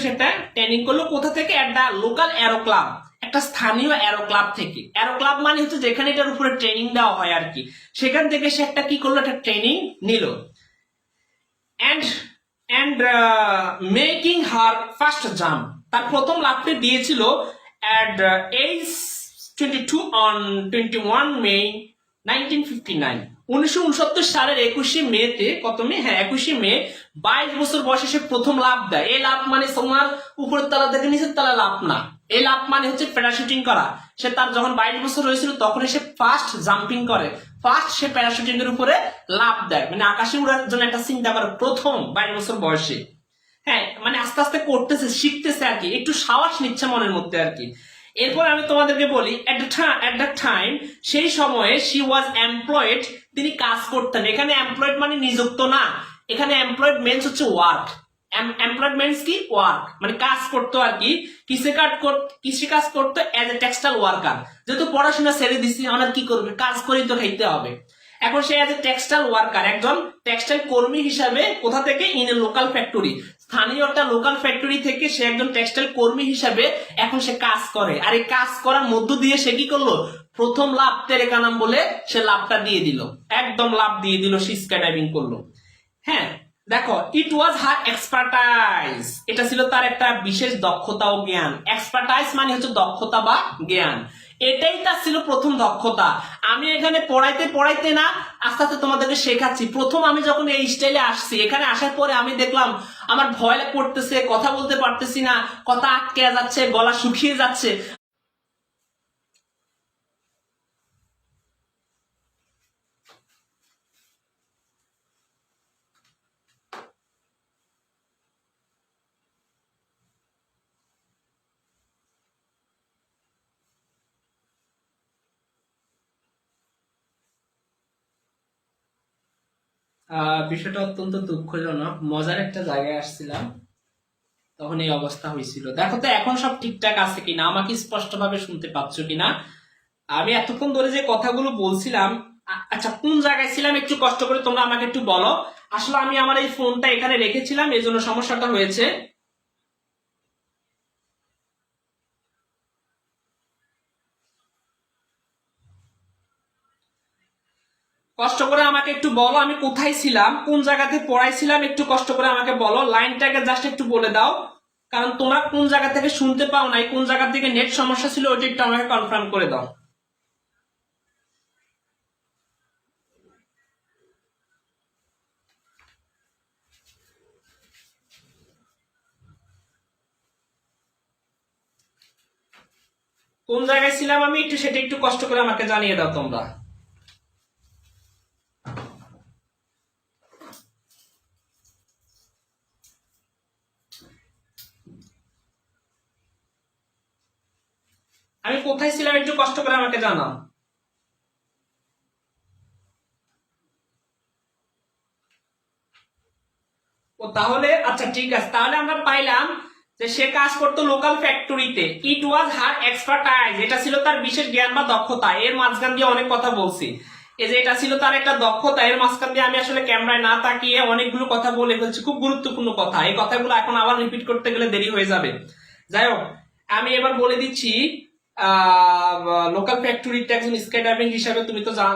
সে একটা ট্রেনিং করলো। কোথা থেকে? এট দা লোকাল অ্যারো ক্লাব, একটা স্থানীয় অ্যারো ক্লাব থেকে। অ্যারো ক্লাব মানে হচ্ছে যেখানে এটার উপরে ট্রেনিং দেওয়া হয় আর কি, সেখান থেকে সে একটা কি করলো, একটা ট্রেনিং নিল। and making her first jump, তার প্রথম লাফটি দিয়েছিল at age 22 on 21 May 1959, 1969 সালের 21শে মেতে, কত মে, হ্যাঁ 21শে মে, 22 বছর বয়সে সে প্রথম লাফ দেয়। এই লাফ মানে তোমার উপরের তলা থেকে নিচের তলা লাফ না, এই লাফ মানে হচ্ছে প্যারাশুটিং করা। সে তার যখন 22 বছর হয়েছিল তখন সে ফার্স্ট জাম্পিং করে, ফার্স্ট সে প্যারাশুটিং এর উপরে লাফ দেয়, মানে আকাশে উড়ার জন্য একটা চিন্তা করে প্রথম 22 বছর বয়সে। হ্যাঁ মানে আস্তে আস্তে করতেছে, শিখতেছে আর কি, একটু সাহস নিচ্ছে মনের মধ্যে আর কি। এরপর আমি তোমাদেরকে বলি এট দ্য টাইম, সেই সময়ে শি ওয়াজ এমপ্লয়েড, তিনি কাজ করতেন। এখানে এমপ্লয়েড মানে নিযুক্ত না, এখানে এমপ্লয়েড মিন্স হচ্ছে ওয়ার্ক। এমপ্লয়েড মিন্স কি, ওয়ার্ক, মানে কাজ করতো আর কি। কৃষি কাজ করতো এজ এ টেক্সটাইল ওয়ার্কার। যেহেতু পড়াশোনা ছেড়ে দিছি, আমার কি করবে, কাজ করেই তো খাইতে হবে। এখন সে এজ এ টেক্সটাইল ওয়ার্কার, একজন টেক্সটাইল কর্মী হিসাবে, কোথা থেকে, ইন এ লোকাল ফ্যাক্টরি, স্থানীয় একটা লোকাল ফ্যাক্টরি থেকে সে একজন টেক্সটাইল কর্মী হিসাবে এখন সে কাজ করে। আর এই কাজ করার মধ্য দিয়ে সে কি করলো, প্রথম লাভ তেরেকানাম বলে সে লাভটা দিয়ে দিল, একদম লাভ দিয়ে দিল, সে স্কাই ডাইভিং করলো। হ্যাঁ দেখো, ইট ওয়াজ হার এক্সপার্টাইজ, এটা ছিল তার একটা বিশেষ দক্ষতা ও জ্ঞান। এক্সপার্টাইজ মানে হচ্ছে দক্ষতা বা জ্ঞান, এটাই তার ছিল প্রথম দক্ষতা। আমি এখানে পড়াইতে না, আস্তে আস্তে তোমাদেরকে শেখাচ্ছি। প্রথম আমি যখন এই স্টাইলে আসছি, এখানে আসার পরে আমি দেখলাম আমার ভয় করতেছে, কথা বলতে পারতেছি না, কথা আটকে যাচ্ছে, গলা শুকিয়ে যাচ্ছে। বিষয়টা অত্যন্ত দুঃখজনক, মজার একটা জায়গায় আসছিলাম, তখন এই অবস্থা হয়েছিল। দেখো তো এখন সব ঠিকঠাক আছে কিনা, আমাকে স্পষ্টভাবে শুনতে পাচ্ছ কিনা। আমি এতক্ষণ ধরে যে কথাগুলো বলছিলাম, আচ্ছা কোন জায়গায় ছিলাম একটু কষ্ট করে তোমরা আমাকে একটু বলো। আসলে আমি আমার এই ফোনটা এখানে রেখেছিলাম, এই জন্য সমস্যাটা হয়েছে। কষ্ট করে আমাকে একটু বলো আমি কোথায় ছিলাম, কোন জায়গাতে পড়াইছিলাম, একটু কষ্ট করে আমাকে বলো, লাইনটাকে জাস্ট একটু বলে দাও। কারণ তোমরা কোন জায়গা থেকে শুনতে পাও নাই, কোন জায়গা থেকে নেট সমস্যা ছিল, ওইটা একটু আমাকে কনফার্ম করে দাও। কোন জায়গায় ছিলাম আমি, একটু সেটা একটু কষ্ট করে আমাকে জানিয়ে দাও তোমরা। আমি কোথায় ছিলাম একটু কষ্ট করে আমাকে জানাও। ও তাহলে আচ্ছা ঠিক আছে, তাহলে আমরা পাইলাম যে সে কাজ করতো লোকাল ফ্যাক্টরিতে। ইট ওয়াজ হার এক্সপার্টাইজ, এটা ছিল তার বিশেষ জ্ঞান বা দক্ষতা। এর মাঝখান দিয়ে অনেক কথা বলছি, এই যে এটা ছিল তার একটা দক্ষতা, এর মাঝখান দিয়ে আমি আসলে ক্যামেরায় না তাকিয়ে অনেকগুলো কথা বলে ফেলছি, খুব গুরুত্বপূর্ণ কথা। এই কথাগুলো এখন আবার রিপিট করতে গেলে দেরি হয়ে যাবে। যাই হোক, আমি এবার বলে দিচ্ছি, লোকাল ফ্যাক্টরিতে একজন স্কাই ডাইভিং হিসাবে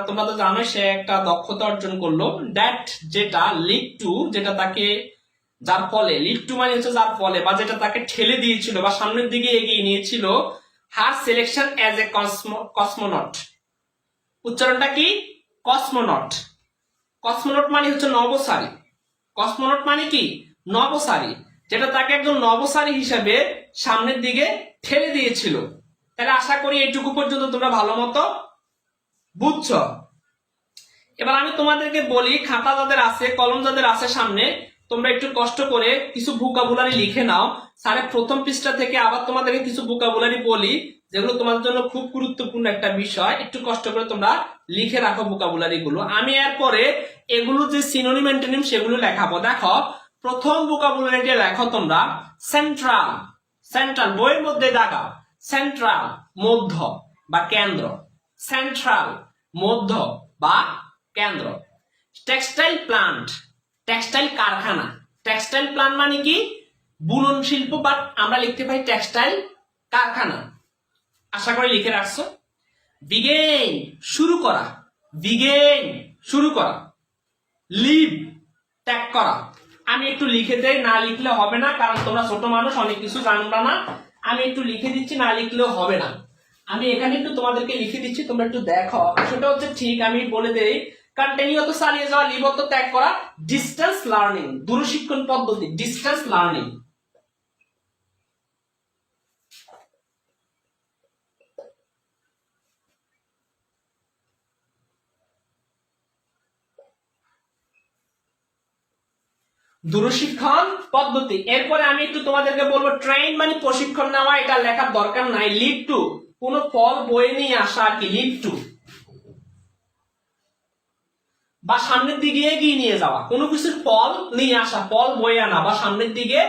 তোমরা তো জানো সে একটা দক্ষতা অর্জন করলো, দ্যাট যেটা লিড টু, যেটা তাকে, যার ফলে, লিড টু মানে হচ্ছে যার ফলে, বা যেটা তাকে ঠেলে দিয়েছিল বা সামনের দিকে এগিয়ে নিয়েছিল, হার সিলেকশন অ্যাজ এ কসমোনট। উচ্চারণটা কি, কসমোনট। কসমোনট মানে হচ্ছে নভোচারী। কসমোনট মানে কি, নভোচারী, যেটা তাকে একজন নভোচারী হিসাবে সামনের দিকে ঠেলে দিয়েছিল। তাহলে আশা করি এইটুকু পর্যন্ত তোমরা ভালো মতো বুঝছো। এবার আমি তোমাদেরকে বলি, খাতা যাদের আছে, কলম যাদের আছে সামনে, তোমরা একটু কষ্ট করে কিছু ভোকাবুলারি লিখে নাও। স্যারের প্রথম পৃষ্ঠা থেকে আবার তোমাদেরকে কিছু ভোকাবুলারি বলি, যেগুলো তোমাদের জন্য খুব গুরুত্বপূর্ণ একটা বিষয়। একটু কষ্ট করে তোমরা লিখে রাখো ভোকাবুলারি গুলো। আমি এরপরে এগুলো যে সিনোনিম অ্যান্টোনিম সেগুলো লেখাবো। দেখো, প্রথম ভোকাবুলারিটা লেখো তোমরা, সেন্ট্রাল। সেন্ট্রাল বইয়ের মধ্যে দাগাও, সেন্ট্রাল মধ্য বা কেন্দ্র, সেন্ট্রাল মধ্য বা কেন্দ্র। টেক্সটাইল প্লান্ট, টেক্সটাইল কারখানা। টেক্সটাইল প্লান্ট মানে কি, বুনন শিল্প, বা আমরা লিখতে পারি টেক্সটাইল কারখানা। আশা করি লিখে রাখছো। বিগেইন শুরু করা, বিগেইন শুরু করা। লিভ ত্যাগ করা, আমি একটু লিখে দেই, না লিখলে হবে না, কারণ তোমরা ছোট মানুষ, অনেক কিছু জানবা না। আমি একটু লিখে দিচ্ছি, না লিখলেও হবে না। আমি এখানে একটু তোমাদেরকে লিখে দিচ্ছি, তোমরা একটু দেখো। সেটা হচ্ছে ঠিক, আমি বলে দেই, কন্টিনিউত চালিয়ে যাওয়া, লিবত ত্যাগ করা, ডিস্টেন্স লার্নিং, দূরশিক্ষণ পদ্ধতি, ডিস্টেন্স লার্নিং। দূরশিক্ষণ পদ্ধতি। এরপরে আমি একটু তোমাদেরকে বলবো, ট্রেন মানে প্রশিক্ষণ নেওয়া, এটা লেখার দরকার নাই। লিড টু, কোন ফল বয়ে নিয়ে আসা আর কি, লিড টু, বা সামনের দিকে এগিয়ে নিয়ে যাওয়া, কোনো কিছুর ফল নিয়ে আসা, ফল বয়ে আনা বা সামনের দিকে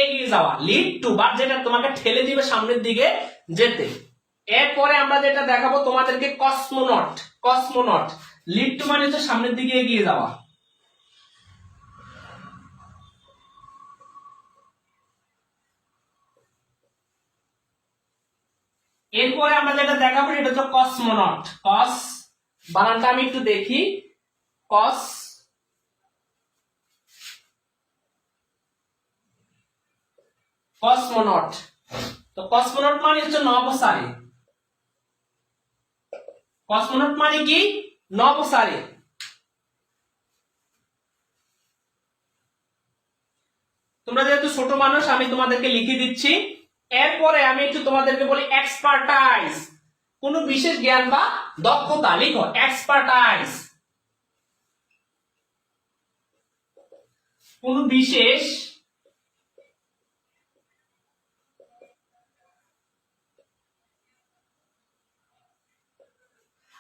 এগিয়ে যাওয়া, লিড টু, বা যেটা তোমাকে ঠেলে দিবে সামনের দিকে যেতে। এরপরে আমরা যেটা দেখাবো তোমাদেরকে, কসমোনট। কসমোনট, লিড টু মানে হচ্ছে সামনের দিকে এগিয়ে যাওয়া। এরপরে আমরা যেটা দেখাবো সেটা হচ্ছে কসমোনট। কস বানানটা আমি একটু দেখি, কস কসমোনট। তো কসমোনট মানে হচ্ছে নভোচারী। কসমোনট মানে কি? নভোচারী। তোমরা যেহেতু ছোট মানুষ, আমি তোমাদেরকে লিখে দিচ্ছি। এরপরে আমি একটু তোমাদেরকে বলি, এক্সপার্টাইজ, কোন বিশেষ জ্ঞান বা দক্ষতা। লিখো এক্সপার্টাইজ, কোন বিশেষ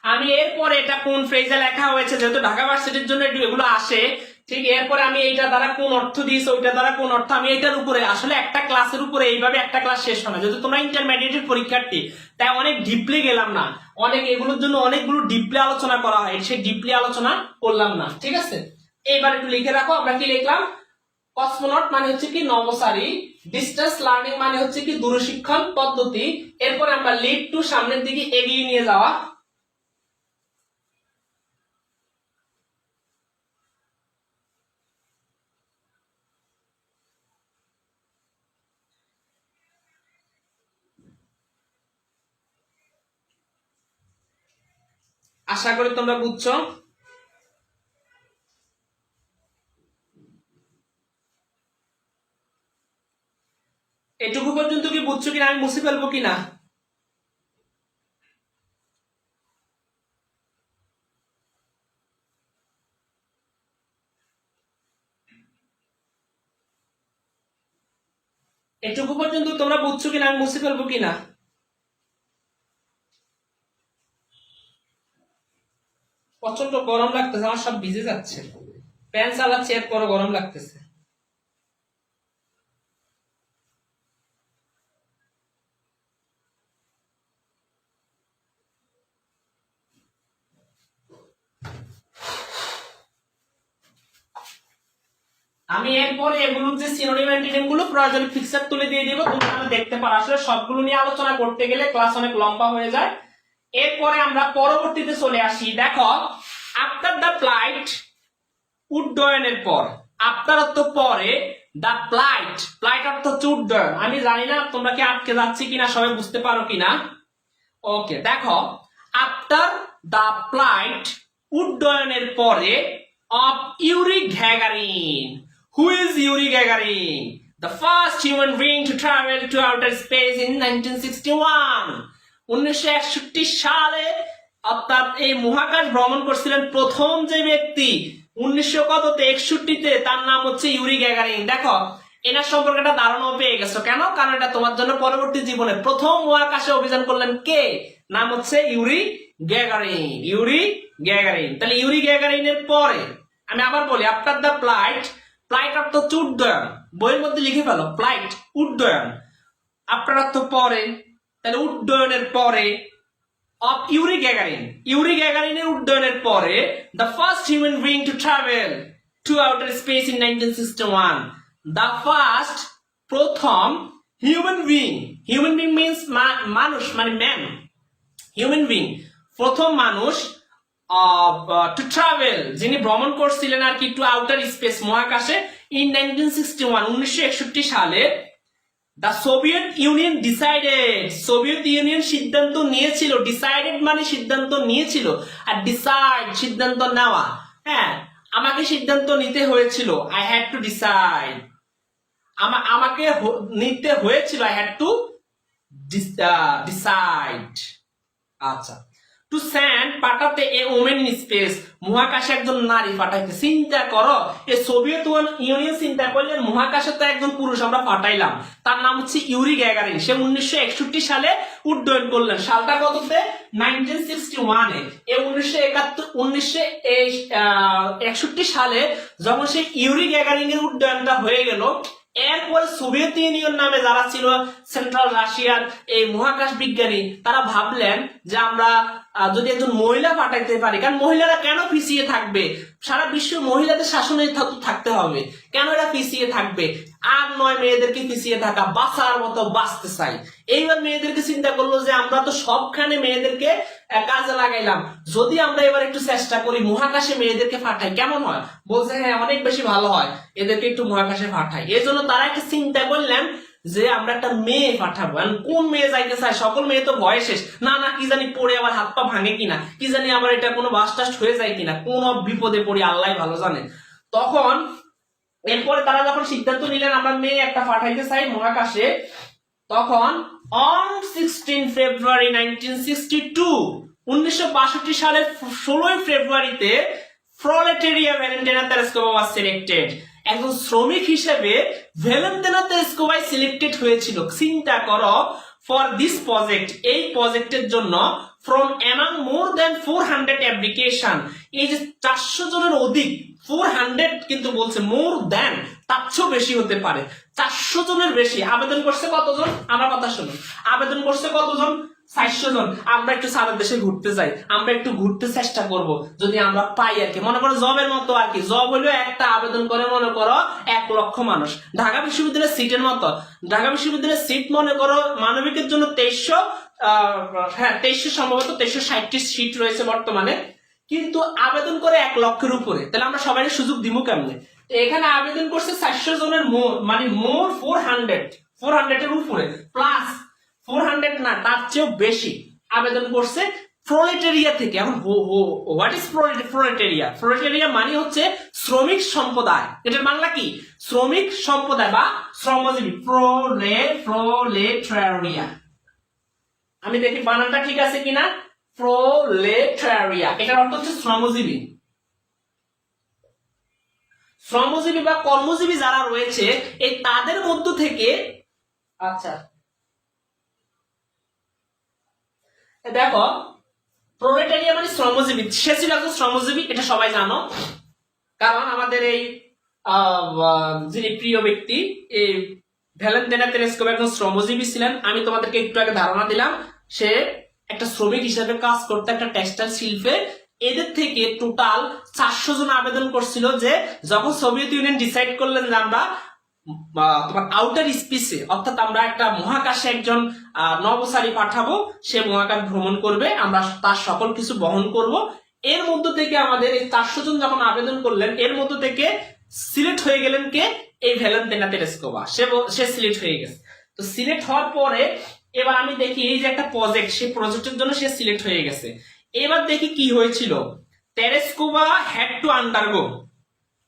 আমি এরপরে এটা কোন ফ্রেজে লেখা হয়েছে, যেহেতু ঢাকা ভার্সিটির জন্য এগুলো আসে, ঠিক। এরপরে আমি এইটা দ্বারা কোন অর্থ দিয়েছি, ওইটা দ্বারা কোন অর্থ, আমি এটার উপরে আসলে একটা ক্লাসের উপরে এইভাবে একটা ক্লাস শেষ হয় না, যেহেতু তোমরা ইন্টারমিডিয়েটের পরীক্ষার্থী, তাই অনেক ডিপলি গেলাম না। অনেক এগুলোর জন্য অনেকগুলো ডিপলি আলোচনা করা হয়, সেই ডিপলি আলোচনা করলাম না, ঠিক আছে। এইবার একটু লিখে রাখো, আমরা কি লিখলাম? কসমোনট মানে হচ্ছে কি নভোচারী, ডিস্টেন্স লার্নিং মানে হচ্ছে কি দূরশিক্ষণ পদ্ধতি। এরপরে আমরা লিড টু, সামনের দিকে এগিয়ে নিয়ে যাওয়া। আশা করি তোমরা বুঝছো। এটুকু পর্যন্ত কি বুঝছো কিনা, আমি মুছে ফেলবো কিনা? এটুকু পর্যন্ত তোমরা বুঝছো কিনা, আমি মুছে ফেলবো কিনা? প্রচন্ড গরম লাগতেছে, আমার সব ভিজে যাচ্ছে, ফ্যান চালাচ্ছি এরপরও গরম লাগতেছে। আমি এরপরে এগুলোর যে সিনোনিম অ্যান্টোনিম গুলো প্রয়োজনে ফিক্সার তুলে দিয়ে দিব, তোমরা দেখতে পারো। আসলে সবগুলো নিয়ে আলোচনা করতে গেলে ক্লাস অনেক লম্বা হয়ে যায়। এরপরে আমরা পরবর্তীতে চলে আসি। দেখো, আফটার দ্য ফ্লাইট, উড্ডয়নের পর, আফটার অর্থ পরে, দ্য ফ্লাইট, ফ্লাইট অর্থ হচ্ছে উড্ডয়ন। আমি জানি না তোমরা কি আটকে যাচ্ছি কিনা, সবাই বুঝতে পারো কিনা। ওকে, দেখো, আফটার দ্য ফ্লাইট, উড্ডয়নের পরে, of Yuri Gagarin. Who is Yuri Gagarin? The first human being to travel to outer space in 1961. 1961 সালে অর্থাৎ এই মহাকাশ ভ্রমণ করছিলেন প্রথম যে ব্যক্তি, 1961 তার নাম হচ্ছে ইউরি গ্যাগারিন। দেখো, এনার সম্পর্কে একটা ধারণা পেয়ে গেছো, কেন? কারণ এটা তোমার জন্য পরবর্তী জীবনে প্রথম মহাকাশে অভিযান করলেন কে, নাম হচ্ছে ইউরি গ্যাগারিন। Yuri Gagarin. তাহলে ইউরি গ্যাগারিনের পরে আমি আবার বলি, আফটার দ্য ফ্লাইট, ফ্লাইট অর্থ উড্ডয়ন, বইয়ের মধ্যে লিখে ফেলো, ফ্লাইট উড্ডয়ন, আফটার অর্থ পরে, তাহলে উড্ডয়নের পরে, অফ ইউরি গ্যাগারিন, ইউরি গ্যাগারিনের উড্ডয়নের পরে, the first human being to travel to outer space in 1961, the first, প্রথম, human being, human being means মানুষ মানে ম্যান, হিউম্যান বিইং প্রথম মানুষ, টু ট্রাভেল যিনি ভ্রমণ করছিলেন আর কি, টু আউটার স্পেস মহাকাশে, ইন 1961 সালে the Soviet union decided, Soviet union সিদ্ধান্ত নিয়েছিল, ডিসাইডেড মানে সিদ্ধান্ত নিয়েছিল, আর ডিসাইড সিদ্ধান্ত নেওয়া, হ্যাঁ আমাকে সিদ্ধান্ত নিতে হয়েছিল, আই হ্যাড টু ডিসাইড, আমাকে নিতে হয়েছিল, আই হ্যাড টু ডিসাইড। আচ্ছা, টু সেন্ড পাঠাতে এ ওমেন ইন স্পেস, মহাকাশে একজন নারী পাঠাইতে। চিন্তা করো, এই সোভিয়েত ইউনিয়ন চিন্তা করলেন মহাকাশে তো একজন পুরুষ আমরা পাঠাইলাম, তার নাম হচ্ছে ইউরি গ্যাগারিন, সে 1961 সালে উড্ডয়ন করলেন। সালটা কততে? 1961 এ। 1961 সালে যখন সেই ইউরি গ্যাগারিনের উড্ডয়নটা হয়ে গেল, এরপরে সোভিয়েত ইউনিয়ন নামে যারা ছিল সেন্ট্রাল রাশিয়ার এই মহাকাশ বিজ্ঞানী, তারা ভাবলেন যে আমরা যদি একজন মহিলা পাঠাইতে পারি, কারণ মহিলারা কেন পিছিয়ে থাকবে, সারা বিশ্ব মহিলাদের শাসনে থাকতে হবে, কেন এরা পিছিয়ে থাকবে, আর নয় মেয়েদেরকে পিছিয়ে থাকা, বাঁচার মতো বাঁচতে চাই। এইবার মেয়েদেরকে চিন্তা করলো যে আমরা তো সবখানে মেয়েদেরকে কাজে লাগাইলাম, যদি আমরা এবার একটু চেষ্টা করি মহাকাশে মেয়েদেরকে পাঠাই কেমন হয়, বলছে হ্যাঁ অনেক বেশি ভালো হয়, এদেরকে একটু মহাকাশে পাঠাই। এই জন্য তারা একটা চিন্তা করলেন যে আমরা একটা মেয়ে পাঠাবো। কোন মেয়ে যাইতে চায়? সকল মেয়ে তো ভয় শেষ, না না কি জানি পড়ে আবার হাত পা ভাঙে কিনা, কি জানি আবার এটা কোনো বাস টাস হয়ে যায় কিনা, কোন বিপদে পড়ি আল্লাহ ভালো জানে। তখন এরপরে তারা যখন সিদ্ধান্ত নিলেন আমরা মেয়ে একটা পাঠাইতে চাই মহাকাশে, তখন অন 16 ফেব্রুয়ারি 1962 সালের 16 ফেব্রুয়ারিতে প্রলেটেরিয়া ভ্যালেন্টিনা তেরেস্কোভা ওয়াজ সিলেক্টেড। একজন শ্রমিক হিসেবে ভ্যালেন্টিনা তেরেস্কোভা সিলেক্টেড হয়েছিল। চিন্তা করো, ফর দিস প্রজেক্ট, এই প্রজেক্টের জন্য, from among more than 400 application, এই যে 400 জনের অধিক, 400 কিন্তু বলছে, মোর দ্যান তার চেয়েও বেশি হতে পারে, 400 জনের বেশি আবেদন করছে। কতজন? আমার কথা শুনুন, আবেদন করছে কতজন? 400 জন। আমরা একটু সারা দেশে ঘুরতে যাই, আমরা একটু ঘুরতে চেষ্টা করব, যদি আমরা পাই আর কি, মনে করো জবের মতো আর কি, জব হলো একটা আবেদন করে মনে করো 1 লক্ষ মানুষ, ঢাকা বিশ্ববিদ্যালয়ের সিটের মতো, ঢাকা বিশ্ববিদ্যালয়ের সিট মনে করো মানবিকের জন্য 2300 সম্ভবত 2360টি সিট রয়েছে বর্তমানে, কিন্তু আবেদন করে 1 লক্ষের উপরে, তাহলে আমরা সবাই সুযোগ দিব কেমনে? এখানে আবেদন করছে 400 জনের, মানে মোর 400 এর উপরে, প্লাস 400 না তার চেয়েও বেশি আবেদন করছে প্রলেটেরিয়া থেকে। এখন হোয়াট ইজ প্রলেটেরিয়া? প্রলেটেরিয়া মানে হচ্ছে শ্রমিক সম্প্রদায়, এটার বাংলা কি? শ্রমিক সম্প্রদায় বা শ্রমজীবী, প্রলেটেরিয়া। আমি দেখি বানানটা ঠিক আছে কিনা, প্রলেটেরিয়া, এটার অর্থ হচ্ছে শ্রমজীবী। শ্রমজীবী বা কর্মজীবী যারা রয়েছে, এই তাদের মধ্য থেকে, আচ্ছা দেখো, প্রলেটেরিয়া মানে শ্রমজীবী, সে ছিল একজন শ্রমজীবী, এটা সবাই জানো, কারণ আমাদের এই যিনি প্রিয় ব্যক্তি এই ভ্যালেন্টিনা তেরেস্কোভা একজন শ্রমজীবী ছিলেন। আমি তোমাদেরকে একটু আগে ধারণা দিলাম, সে একটা শ্রমিক হিসেবে কাজ করতে একটা টেক্সটাইল শিল্পে। এদের থেকে টোটাল 400 জন আবেদন করছিল, যে যখন সোভিয়েত ইউনিয়ন ডিসাইড করলেন যে আমরা তোমার আউটার স্পেসে, অর্থাৎ আমরা একটা মহাকাশে একজন নভোচারী পাঠাবো, সে মহাকাশ ভ্রমণ করবে, আমরা তার সকল কিছু বহন করব। এর মধ্য থেকে আমাদের এই 400 জন যখন আবেদন করলেন, এর মধ্য থেকে সিলেক্ট হয়ে গেলেন কে? এই ভ্যালেন্টিনা তেরেস্কোভা, সে সিলেক্ট হয়ে গেছে। তো সিলেক্ট হওয়ার পরে এবার আমি দেখি এই যে একটা প্রজেক্ট, সেই প্রজেক্টের জন্য সে সিলেক্ট হয়ে গেছে। এবার দেখি কি হয়েছিল, তেরেস্কোভা হ্যাড টু আন্ডারগো,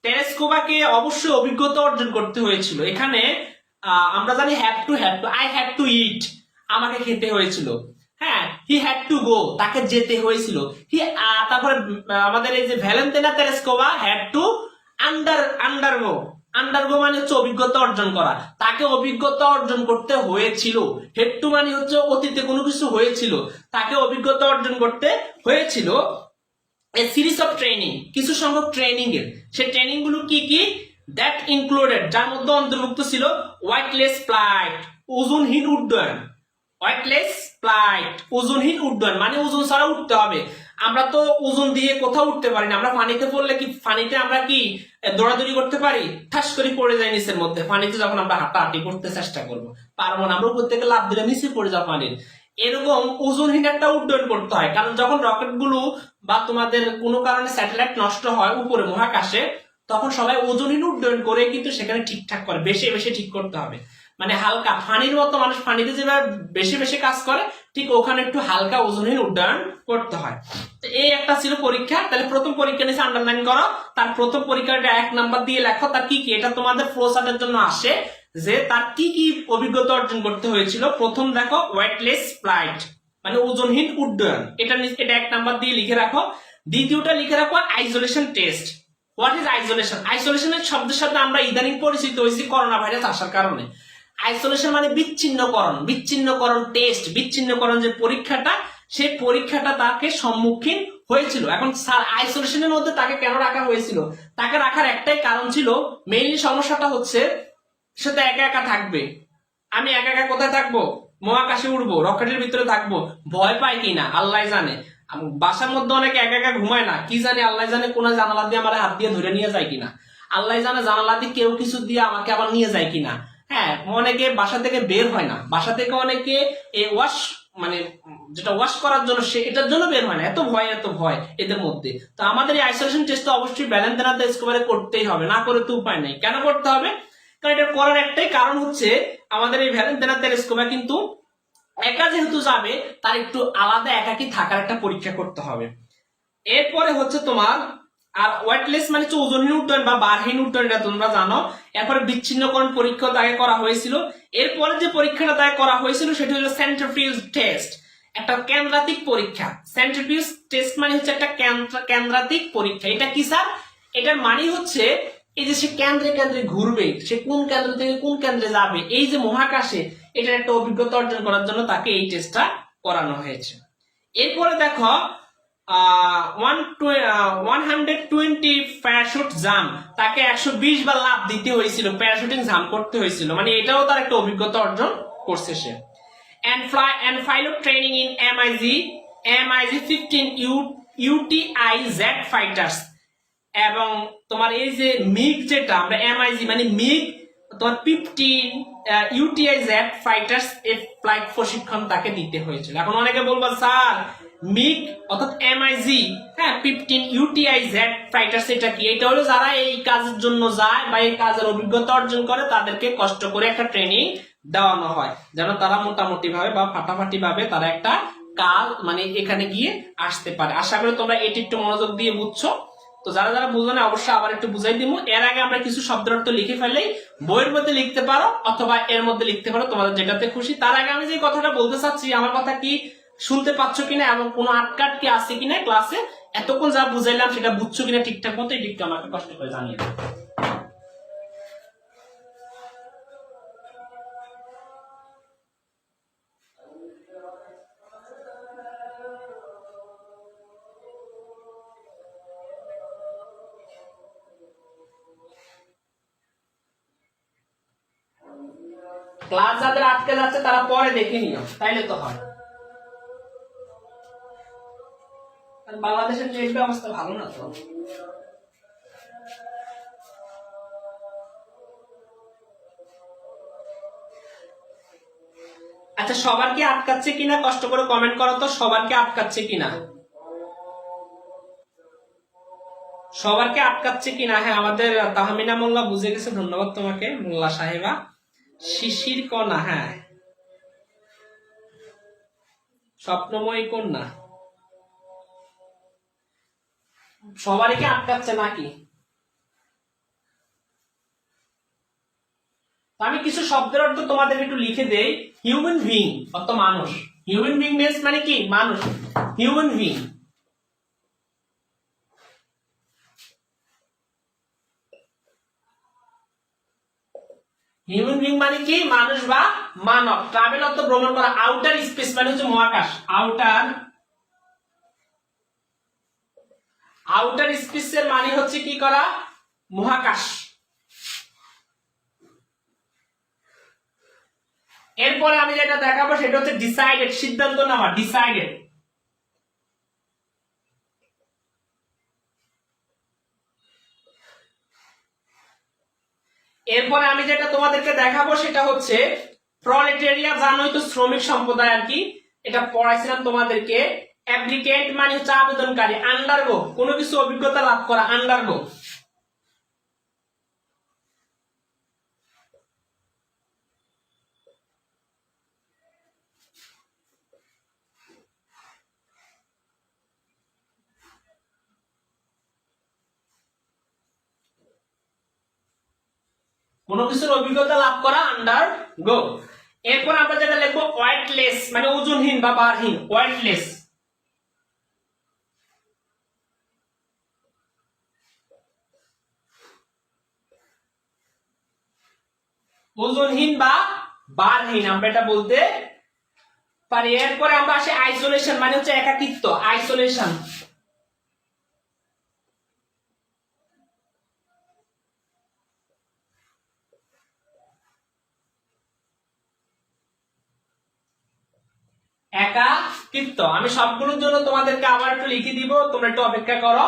তেরেস্কোভাকে অবশ্যই অভিজ্ঞতা অর্জন করতে হয়েছিল। এখানে আমরা জানি have to, I had to eat, আমাকে খেতে হয়েছিল, হ্যাঁ, হি হ্যাড টু গো, তাকে যেতে হয়েছিল, তারপরে আমাদের এই যে Valentina Tereshkova had to undergo মানে হচ্ছে অভিজ্ঞতা অর্জন করা, তাকে অভিজ্ঞতা অর্জন করতে হয়েছিল। হেড টু মানে হচ্ছে অতীতে কোনো কিছু হয়েছিল, তাকে অভিজ্ঞতা অর্জন করতে হয়েছিল। a series of training, কিছু সংখ্যক ট্রেনিং এর, সেই ট্রেনিং গুলো কি কি? দ্যাট ইনক্লুডেড, যার মধ্যে অন্তর্ভুক্ত ছিল ওয়েটলেস ফ্লাইট, ওজনহীন উড্ডয়ন। ওয়েটলেস ফ্লাইট, ওজনহীন উড্ডয়ন মানে ওজন ছাড়া উঠতে হবে। আমরা তো ওজন দিয়ে কোথাও উঠতে পারি না, আমরা পানিতে পড়লে কি, পানিতে আমরা কি দৌড়াদৌড়ি করতে পারি? ঠাস করে পড়ে যায় নিচের মধ্যে। পানিতে যখন আমরা হাঁটাহাঁটি করতে চেষ্টা করবো, পারবো না, আমরা উপর থেকে লাফ দিলে নিচে পড়ে যাবো পানির। এরকম ওজনহীন একটা উড্ডয়ন করতে হয়, কারণ যখন রকেট গুলো বা তোমাদের কোনো কারণে স্যাটেলাইট নষ্ট হয় উপরে মহাকাশে, তখন সবাই ওজনহীন উড্ডয়ন করে কিন্তু সেখানে ঠিকঠাক করে, বেশি বেশি ঠিক করতে হবে। মানে হালকা ফানির মতো, মানুষ ফানিতে যেভাবে বেশি বেশি কাজ করে ঠিক ওখানে একটু হালকা ওজনহীন উড্ডয়ন করতে হয়। তো এই একটা ছিল পরীক্ষা। তাহলে প্রথম পরীক্ষা নিচে আন্ডারলাইন করো, তার প্রথম পরীক্ষাটা 1 নাম্বার দিয়ে লেখো তার কি কি, এটা তোমাদের ফ্লো চার্টের জন্য আসে যে তার কি কি অভিজ্ঞতা অর্জন করতে হয়েছিল। প্রথম দেখো ওয়েটলেস ফ্লাইট, মানে ওজনহীন উড্ডয়ন, এটা 1 নাম্বার দিয়ে লিখে রাখো। দ্বিতীয়টা লিখে রাখো isolation test. What is isolation? আইসোলেশনের শব্দের সাথে আমরা ইদানিং পরিচিত হয়েছি করোনা ভাইরাস আসার কারণে। আইসোলেশন মানে বিচ্ছিন্নকরণ, বিচ্ছিন্নকরণ টেস্ট, বিচ্ছিন্নকরণ যে পরীক্ষাটা, সেই পরীক্ষাটা তাকে সম্মুখীন হয়েছিল। এখন স্যার আইসোলেশনের মধ্যে তাকে কেন রাখা হয়েছিল? তাকে রাখার একটাই কারণ ছিল, মেইনলি সমস্যাটা হচ্ছে সে তো একা একা থাকবে। আমি একা একা কোথায় থাকবো? মহাকাশে উড়বো, রকেটের ভিতরে থাকবো, ভয় পাই কিনা আল্লাহ জানে। বাসার মধ্যে অনেকে একা একা ঘুমায় না, কি জানি আল্লাহ জানে কোন জানালা দিয়ে আমার হাত দিয়ে ধরে নিয়ে যায় কিনা, আল্লাহ জানে জানালা দিয়ে কেউ কিছু দিয়ে আমাকে আবার নিয়ে যায় কিনা। হ্যাঁ, অনেকে বাসা থেকে বের হয় না, বাসা থেকে অনেকে ওয়াশ মানে যেটা ওয়াশ করার জন্য সে এটার জন্য বের হয় না, এত ভয় এত ভয় এদের মধ্যে। তো আমাদের এই আইসোলেশন টেস্ট অবশ্যই ভ্যালেন্টাইনা স্কোয়ারে করতেই হবে, না করে তো উপায় নেই। কেন করতে হবে? কারণ এটা করার একটাই কারণ হচ্ছে আমাদের এই ভ্যালেন্টাইনা স্কোয়ার কিন্তু একা যেহেতু যাবে, তার একটু আলাদা একাকি থাকার একটা পরীক্ষা করতে হবে। এরপরে হচ্ছে তোমার আর ওয়েটলেস মানে হচ্ছে ওজনহীন উড্ডয়ন বা বারহীন উড্ডয়ন, এটা তোমরা জানো। এরপরে বিচ্ছিন্নকরণ পরীক্ষা তাকে করা হয়েছিল। এরপরে যে পরীক্ষাটা তাকে করা হয়েছিল সেটা হলো সেন্ট্রিফিউজ টেস্ট, একটা কেন্দ্রাতিক পরীক্ষা। সেন্ট্রিফিউজ টেস্ট মানে হচ্ছে একটা কেন্দ্রাতিক পরীক্ষা। এটা কি স্যার? এটার মানে হচ্ছে এই যে সে কেন্দ্রে কেন্দ্রে ঘুরবে, সে কোন কেন্দ্র থেকে কোন কেন্দ্রে যাবে, এই যে মহাকাশে, এটার একটা অভিজ্ঞতা অর্জন করার জন্য তাকে এই টেস্টটা করানো হয়েছে। এরপরে দেখো 120 প্যারাশুট জাম্প, তাকে 120 বার লাফ দিতে হয়েছিল, প্যারাশুটিং জাম্প করতে হয়েছিল, মানে এটাও তার একটা অভিজ্ঞতা অর্জন করছে সে। and pilot training in MiG 15 UTI Z fighters, এবং তোমার এই যে মিগ, যেটা আমরা MiG মানে মিগ তোমার 15 UTI Z ফাইটার্স এর ফ্লাইট প্রশিক্ষণ তাকে দিতে হয়েছিল। এখন অনেকে বলবো স্যার মিগ অর্থাৎ MiG 15 UTI Z ফাইটার্স এটা কি? এটা হলো যারা এই কাজের জন্য যায় বা এই কাজের অভিজ্ঞতা অর্জন করে, তাদেরকে কষ্ট করে একটা ট্রেনিং দেওয়ানো হয় যেন তারা মোটামুটি ভাবে বা ফাটাফাটি ভাবে তারা একটা কাজ মানে এখানে গিয়ে আসতে পারে। আশা করি তোমরা এটি একটু মনোযোগ দিয়ে বুঝছো। তো যারা যারা বুঝো না অবশ্যই আবার একটু বুঝাই দিব। এর আগে আমরা কিছু শব্দের অর্থ লিখে ফেললেই বইয়ের মধ্যে লিখতে পারো অথবা এর মধ্যে লিখতে পারো, তোমাদের যেটাতে খুশি। তার আগে আমি যে কথাটা বলতে চাচ্ছি, আমার কথা কি শুনতে পাচ্ছ কিনা এবং কোনো আটকাট কি আছে কিনা ক্লাসে, এতক্ষণ যা বুঝাইলাম সেটা বুঝছো কিনা ঠিকঠাক মতো, এই দিকটা আমাকে কষ্ট করে জানিয়ে দাও। ক্লাস যাদের আটকে যাচ্ছে তারা পরে দেখে নিও, তাইলে তো হয়। বাংলাদেশের নেট ব্যবস্থা ভালো না তো। আচ্ছা, সবার কি আটকাচ্ছে কিনা কষ্ট করে কমেন্ট করো তো, সবার কি আটকাচ্ছে কিনা, সবার কি আটকাচ্ছে কিনা? হ্যাঁ, আমাদের তাহমিনা মোল্লা বুঝে গেছে, ধন্যবাদ তোমাকে মোল্লা সাহেবা। শিশির কন্যা, হ্যাঁ স্বপ্নময়ী কন্যা, সবারই কি আটকাচ্ছে নাকি? আমি কিছু শব্দের অর্থ তোমাদেরকে একটু লিখে দেই। হিউম্যান বিং অর্থ মানুষ, হিউম্যান বিংনেস মানে কি? মানুষ, হিউম্যান বিং। হিউম্যান বিং মানে কি? মানুষ বা মানব। ট্রাভেল অর্থ ভ্রমণ করা। আউটার স্পেস মানে হচ্ছে মহাকাশ, আউটার স্পেসের মানে হচ্ছে কি করা? মহাকাশ। এরপরে আমি যেটা দেখাবো সেটা হচ্ছে ডিসাইডেড, সিদ্ধান্ত নেওয়া, ডিসাইডেড। এরপরে আমি যেটা তোমাদেরকে দেখাবো সেটা হচ্ছে প্রলেটেরিয়া, জানোই তো শ্রমিক সম্প্রদায় আর কি, এটা পড়াইছিলাম তোমাদেরকে। অ্যাপ্লিকেন্ট মানে হচ্ছে আবেদনকারী, আন্ডারগো কোনো কিছু অভিজ্ঞতা লাভ করা, আন্ডারগো। কোনো কিছুর অভিজ্ঞতা লাভ করা আন্ডার গো। এরপর আমরা যেটা লিখবো ওয়েটলেস মানে ওজনহীন বা ভারহীন, ওয়েটলেস। ওজনহীন বা ভারহীন আমরা এটা বলতে পারি। এরপরে আমরা আসি আইসোলেশন মানে হচ্ছে একাকিত্ব, আইসোলেশন। একাকিত্ব আমি সবগুলোর জন্য তোমাদেরকে আবার একটু লিখে দিব, তোমরা একটু অপেক্ষা করো।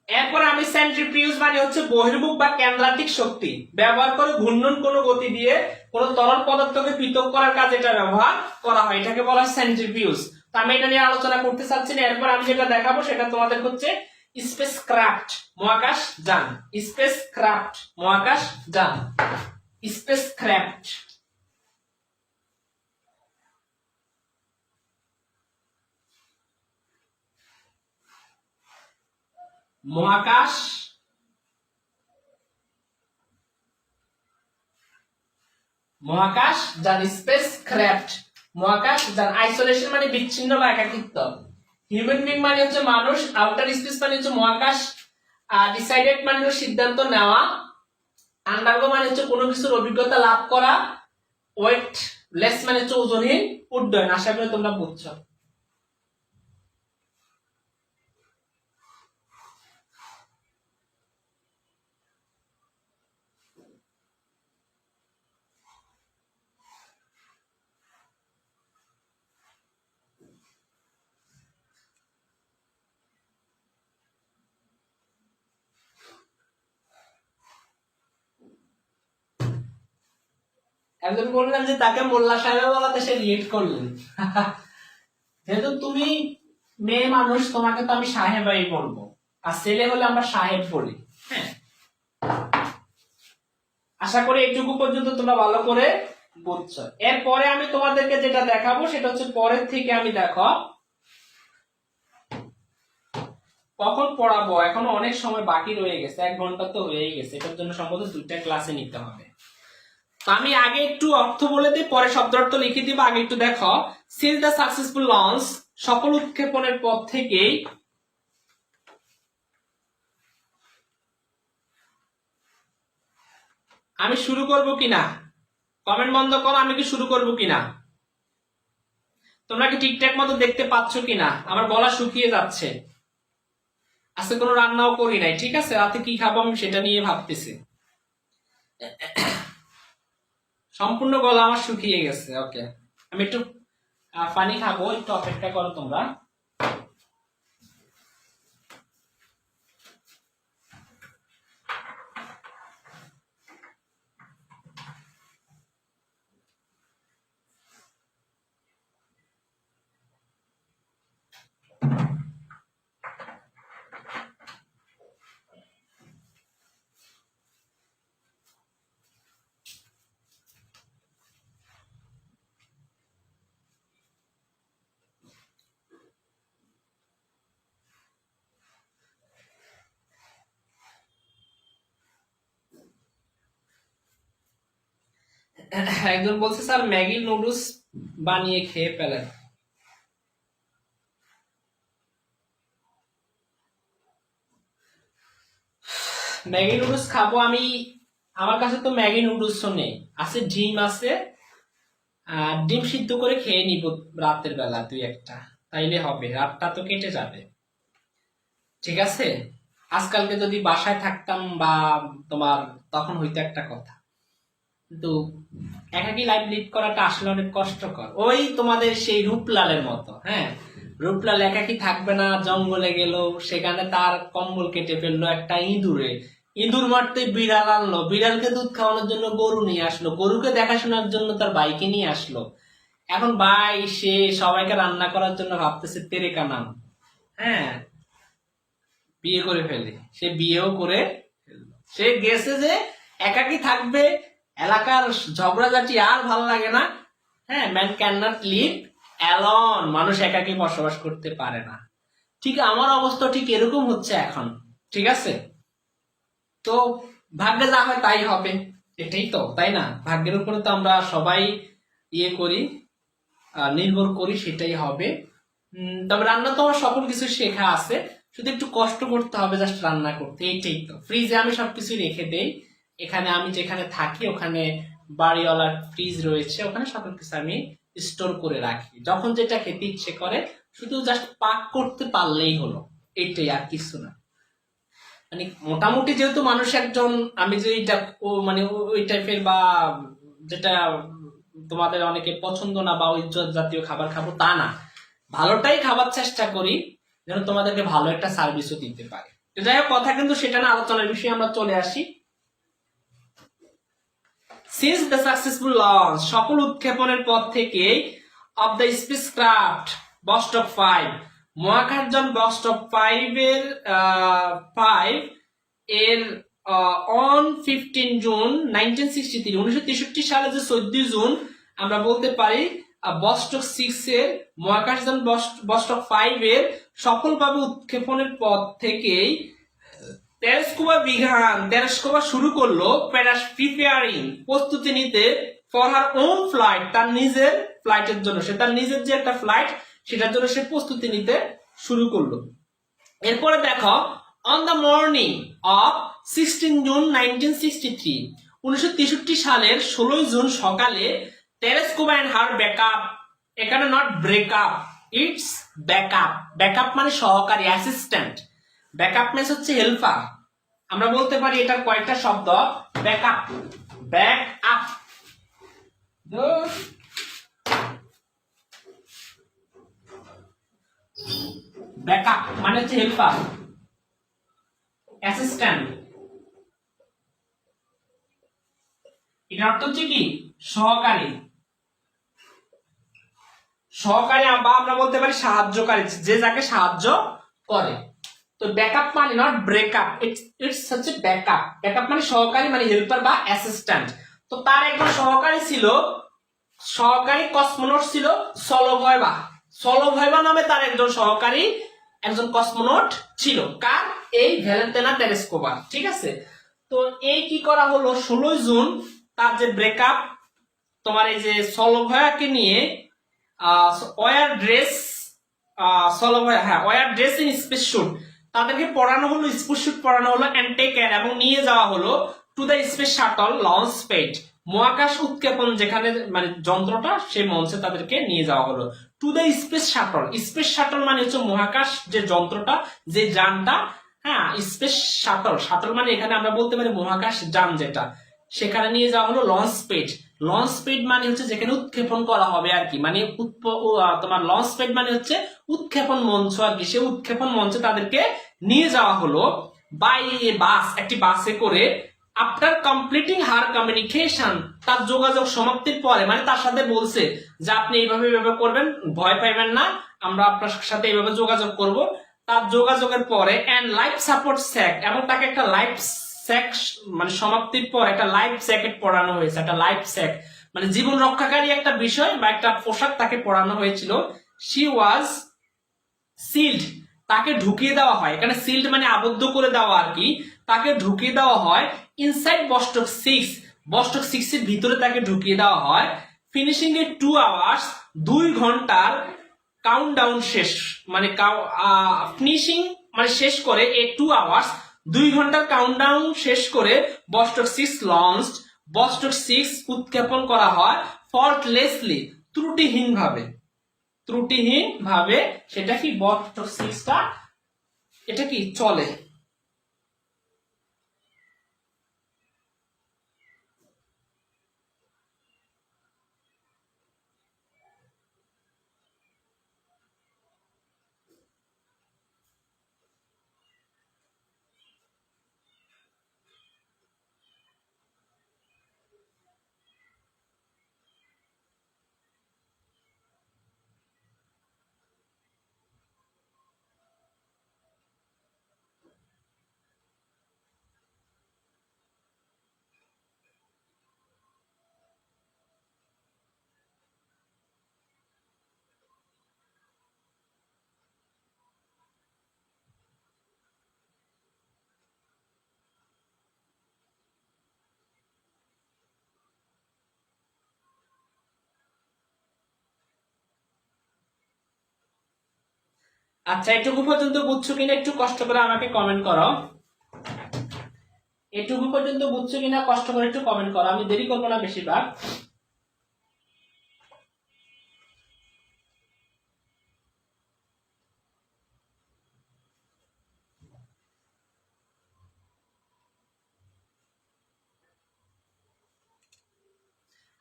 এরপরে আমি সেন্ট্রিফিউজ মানে হচ্ছে বহির্মুখ বা কেন্দ্রাতিক শক্তি ব্যবহার করে ঘূর্ণন কোনো গতি দিয়ে কোনো তরল পদার্থকে পৃথক করার কাজে এটা ব্যবহার করা হয়, এটাকে বলা হয় সেন্ট্রিফিউজ। তো আমি এটা নিয়ে আলোচনা করতে চাচ্ছি না। এরপর আমি যেটা দেখাবো সেটা তোমাদের হচ্ছে স্পেস ক্রাফট, মহাকাশ যান। স্পেস ক্রাফট, মহাকাশ যান, স্পেস ক্রাফট। মহাকাশ মহাকাশ যান, স্পেস ক্রাফট, মহাকাশ যান। আইসোলেশন মানে বিচ্ছিন্ন বা একাকিত্ব। হিউম্যান বিং মানে হচ্ছে মানুষ। আউটার স্পেস মানে হচ্ছে মহাকাশ। ডিসাইডেড মানে হচ্ছে সিদ্ধান্ত নেওয়া। আন্ডারগো মানে হচ্ছে কোনো কিছুর অভিজ্ঞতা লাভ করা। ওয়েটলেস মানে হচ্ছে ওজনহীন, উড্ডয়ন। আশা করি তোমরা বুঝছো। একজন বললেন যে তাকে মোল্লা সাহেব বলাতে সে রিয়েক্ট করলেন। যেহেতু তুমি মেয়ে মানুষ তোমাকে তো আমি সাহেবাই বলবো, আর ছেলে হলে আমরা সাহেব বলি। হ্যাঁ, আশা করি এইটুকু পর্যন্ত তোমরা ভালো করে বুঝছো। এরপরে আমি তোমাদেরকে যেটা দেখাবো সেটা হচ্ছে পরের থেকে আমি দেখো কখন পড়াবো, এখনো অনেক সময় বাকি রয়ে গেছে, 1 ঘন্টা তো হয়েই গেছে। এটার জন্য সম্ভবত 2টা ক্লাসে নিতে হবে। আমি আগে একটু অর্থ বলে দিই, পরে শব্দার্থ লিখে দিব। আগে একটু দেখো, সিন্স দ্য সাকসেসফুল লঞ্চ, সকল উৎক্ষেপণের পর থেকেই আমি শুরু করব কিনা, কমেন্ট বন্ধ করো। আমি কি শুরু করব কিনা, তোমরা কি ঠিকঠাক মতো দেখতে পাচ্ছ কিনা? আমার গলা শুকিয়ে যাচ্ছে, আজকে কোনো রান্নাও করি নাই। ঠিক আছে, রাতে কি খাবো আমি সেটা নিয়ে ভাবতেছি। সম্পূর্ণ গলা আমার শুকিয়ে গেছে। ওকে, আমি একটু পানি খাবো, একটু অপেক্ষা করো তোমরা। একজন বলছে স্যার ম্যাগি নুডলস বানিয়ে খেয়ে ফেলেন। ম্যাগি নুডলস খাবো আমি? আমার কাছে তো ম্যাগি নুডলস নেই, আছে ডিম আছে। ডিম সিদ্ধ করে খেয়ে নিব রাতের বেলা 2-1টা, তাইলে হবে, রাতটা তো কেটে যাবে। ঠিক আছে, আজকালকে যদি বাসায় থাকতাম বা তোমার, তখন হইতো একটা কথা, কিন্তু একাকি লাইফ লিড করাটা আসলে অনেক কষ্টকর। ওই তোমাদের সেই রূপলালের মতো। হ্যাঁ, রূপলাল একাকি থাকবে না, জঙ্গলে গেল, সেখানে তার কম্বল কেটে ফেললো একটা ইঁদুরে। ইঁদুর মারতে বিড়াল আনলো, বিড়ালকে দুধ খাওয়ানোর জন্য গরু নিয়ে আসলো, গরুকে দেখাশোনার জন্য তার বাইকে নিয়ে আসলো। এখন ভাই সে সবাইকে রান্না করার জন্য ভাবতেছে তেরেকা নাম। হ্যাঁ, বিয়ে করে ফেলে, সে বিয়েও করে ফেললো। সে গেছে যে একাকি থাকবে, এলাকার ঝগড়াঝাটি আর ভালো লাগে না। হ্যাঁ, man can not live alone, মানুষ একাকি বসবাস করতে পারে না। ঠিক আমার অবস্থা ঠিক এরকম হচ্ছে এখন। ঠিক আছে, তো ভাগ্যে যা হয় তাই হবে। এটাই তো, তাই না? ভাগ্যের উপরে তো আমরা সবাই ইয়ে করি, নির্ভর করি, সেটাই হবে। তবে রান্না তো আমার সকল কিছু শেখা আছে, শুধু একটু কষ্ট করতে হবে জাস্ট রান্না করতে, এইটাই তো। ফ্রিজে আমি সবকিছু রেখে দেই, এখানে আমি যেখানে থাকি ওখানে বাড়িওয়ালার ফ্রিজ রয়েছে, ওখানে সকল কিছু আমি স্টোর করে রাখি, যখন যেটা খেতে ইচ্ছে করে শুধু জাস্ট পাক করতে পারলেই হলো, এইটাই, আর কিছু না। মানে মোটামুটি যেহেতু মানুষ একজন, আমি যে এইটা মানে ওই টাইপের বা যেটা তোমাদের অনেকে পছন্দ না বা ওই জাতীয় খাবার খাবো তা না, ভালোটাই খাবার চেষ্টা করি, যেন তোমাদেরকে ভালো একটা সার্ভিসও দিতে পারি। তো যাই হোক, কথা কিন্তু সেটা না, আলোচনার বিষয়ে আমরা চলে আসি। সিন্স দ্য সাকসেসফুল লঞ্চ, সকল উৎক্ষেপণের পর থেকে, অফ দ্য স্পেসক্রাফট বস্টক 5, মহাকাশযান বস্টক 5 এর 5 এর অন 15 জুন 1963, 1963 সালে যে 14 জুন আমরা বলতে পারি বস্টক 6 এর মহাকাশযান বস্টক 5 এর সফলভাবে উৎক্ষেপণের পর থেকেই তেরেস্কোবা শুরু করলো প্রিপেয়ারিং, প্রস্তুতি নিতে, ফর হার ওন ফ্লাইট, তার নিজের ফ্লাইটের জন্য, সে তার নিজের যে একটা ফ্লাইট সেটার জন্য সে প্রস্তুতি নিতে শুরু করলো। এরপরে দেখো, on the morning of 16 June 1963, 1963 সালের 16 জুন সকালে, টেরেস্কোবা এন্ড হার ব্যাকআপ, এখানে not breakup, it's backup, backup মানে সহকারী, অ্যাসিস্ট্যান্ট, ব্যাকআপ মিন্স হচ্ছে হেল্পার, আমরা বলতে পারি এটার কয়েকটা শব্দ, ব্যাকআপ, ব্যাকআপ, ব্যাকআপ মানে হচ্ছে হেল্পার, অ্যাসিস্ট্যান্ট, এটার অর্থ হচ্ছে কি সহকারী, সহকারী বা আমরা বলতে পারি সাহায্যকারী, যে যাকে সাহায্য করে। তো ব্যাকআপ মানে নট ব্রেকআপ, ইটস হচ্ছে ব্যাকআপ, ব্যাকআপ মানে সহকারী মানে হেল্পার বা অ্যাসিস্ট্যান্ট। তো তার একজন সহকারী ছিল, সহকারী কসমোনট ছিল সলোভয়বা, সলোভয়বা নামে তার একজন সহকারী, একজন কসমোনট ছিল, কার? এই ভ্যালেন্টিনা তেরেস্কোবার, ঠিক আছে। তো এই কি করা হলো, 16 জুন তার যে ব্রেকআপ, তোমার এই যে সলোভয়াকে নিয়ে ওয়ার ড্রেস, সলোভয়া, হ্যাঁ, war dress in space shoot, তাদেরকে পড়ানো হলো, স্পেস শুট পড়ানো হলো, এন্ড টেকেন এবং নিয়ে যাওয়া হলো to the space shuttle launch pad, মহাকাশ উৎক্ষেপণ যেখানে মানে যন্ত্রটা, সেই মঞ্চে তাদেরকে নিয়ে যাওয়া হলো। To the space shuttle, space shuttle মানে হচ্ছে মহাকাশ যে যন্ত্রটা, যে যানটা, হ্যাঁ, স্পেস শাটল, শাটল মানে এখানে আমরা বলতে পারি মহাকাশ যান যেটা, সেখানে নিয়ে যাওয়া হলো লঞ্চ প্যাড, লঞ্চ প্যাড মানে হচ্ছে যেখানে উৎক্ষেপণ করা হবে আর কি, মানে তোমার লঞ্চ প্যাড মানে হচ্ছে উৎক্ষেপণ মঞ্চ আর কি, সে উৎক্ষেপণ মঞ্চে তাদেরকে নিয়ে যাওয়া হলো বাই এ বাস, একটি বাসে করে। আফটার কমপ্লিটিং হার কমিউনিকেশন, তার যোগাযোগ সমাপ্তির পরে, মানে তার সাথে বলছে যে আপনি এইভাবে এইভাবে করবেন, ভয় পাইবেন না, আমরা আপনার সাথে এইভাবে যোগাযোগ করব। তার যোগাযোগের পরে এন্ড লাইফ সাপোর্ট স্যাক, এবং তাকে একটা লাইফ স্যাক, মানে সমাপ্তির পর একটা লাইফ জ্যাকেট পরানো হয়েছে, একটা লাইফ স্যাক মানে জীবন রক্ষাকারী একটা বিষয় বা একটা পোশাক তাকে পরানো হয়েছিল। শি ওয়াজ সিল্ড, তাকে ঢুকিয়ে দেওয়া হয়, এখানে সিল্ড মানে আবদ্ধ করে দেওয়া আর কি, তাকে ঢুকিয়ে দেওয়া হয় ইনসাইড বস্টক 6, বস্টক 6 এর ভিতরে তাকে ঢুকিয়ে দেওয়া হয়। ফিনিশিং এ 2 আওয়ার্স, 2 ঘন্টার কাউন্টডাউন শেষ, মানে ফিনিশিং মানে শেষ করে এ 2 আওয়ার্স, 2 ঘন্টার কাউন্টডাউন শেষ করে বস্টক 6 লঞ্চ, বস্টক 6 উৎক্ষেপণ করা হয় ফল্টলেসলি, ত্রুটিহীন ভাবে, ত্রুটিহীন ভাবে। সেটা কি বস্টক 6টা, এটা কি চলে। আচ্ছা, এটুকু পর্যন্ত বুঝছো কিনা একটু কষ্ট করে আমাকে কমেন্ট করো। এটুকু পর্যন্ত বুঝছো কিনা কষ্ট করে একটু কমেন্ট করো, আমি দেরি করবো না বেশিরভাগ।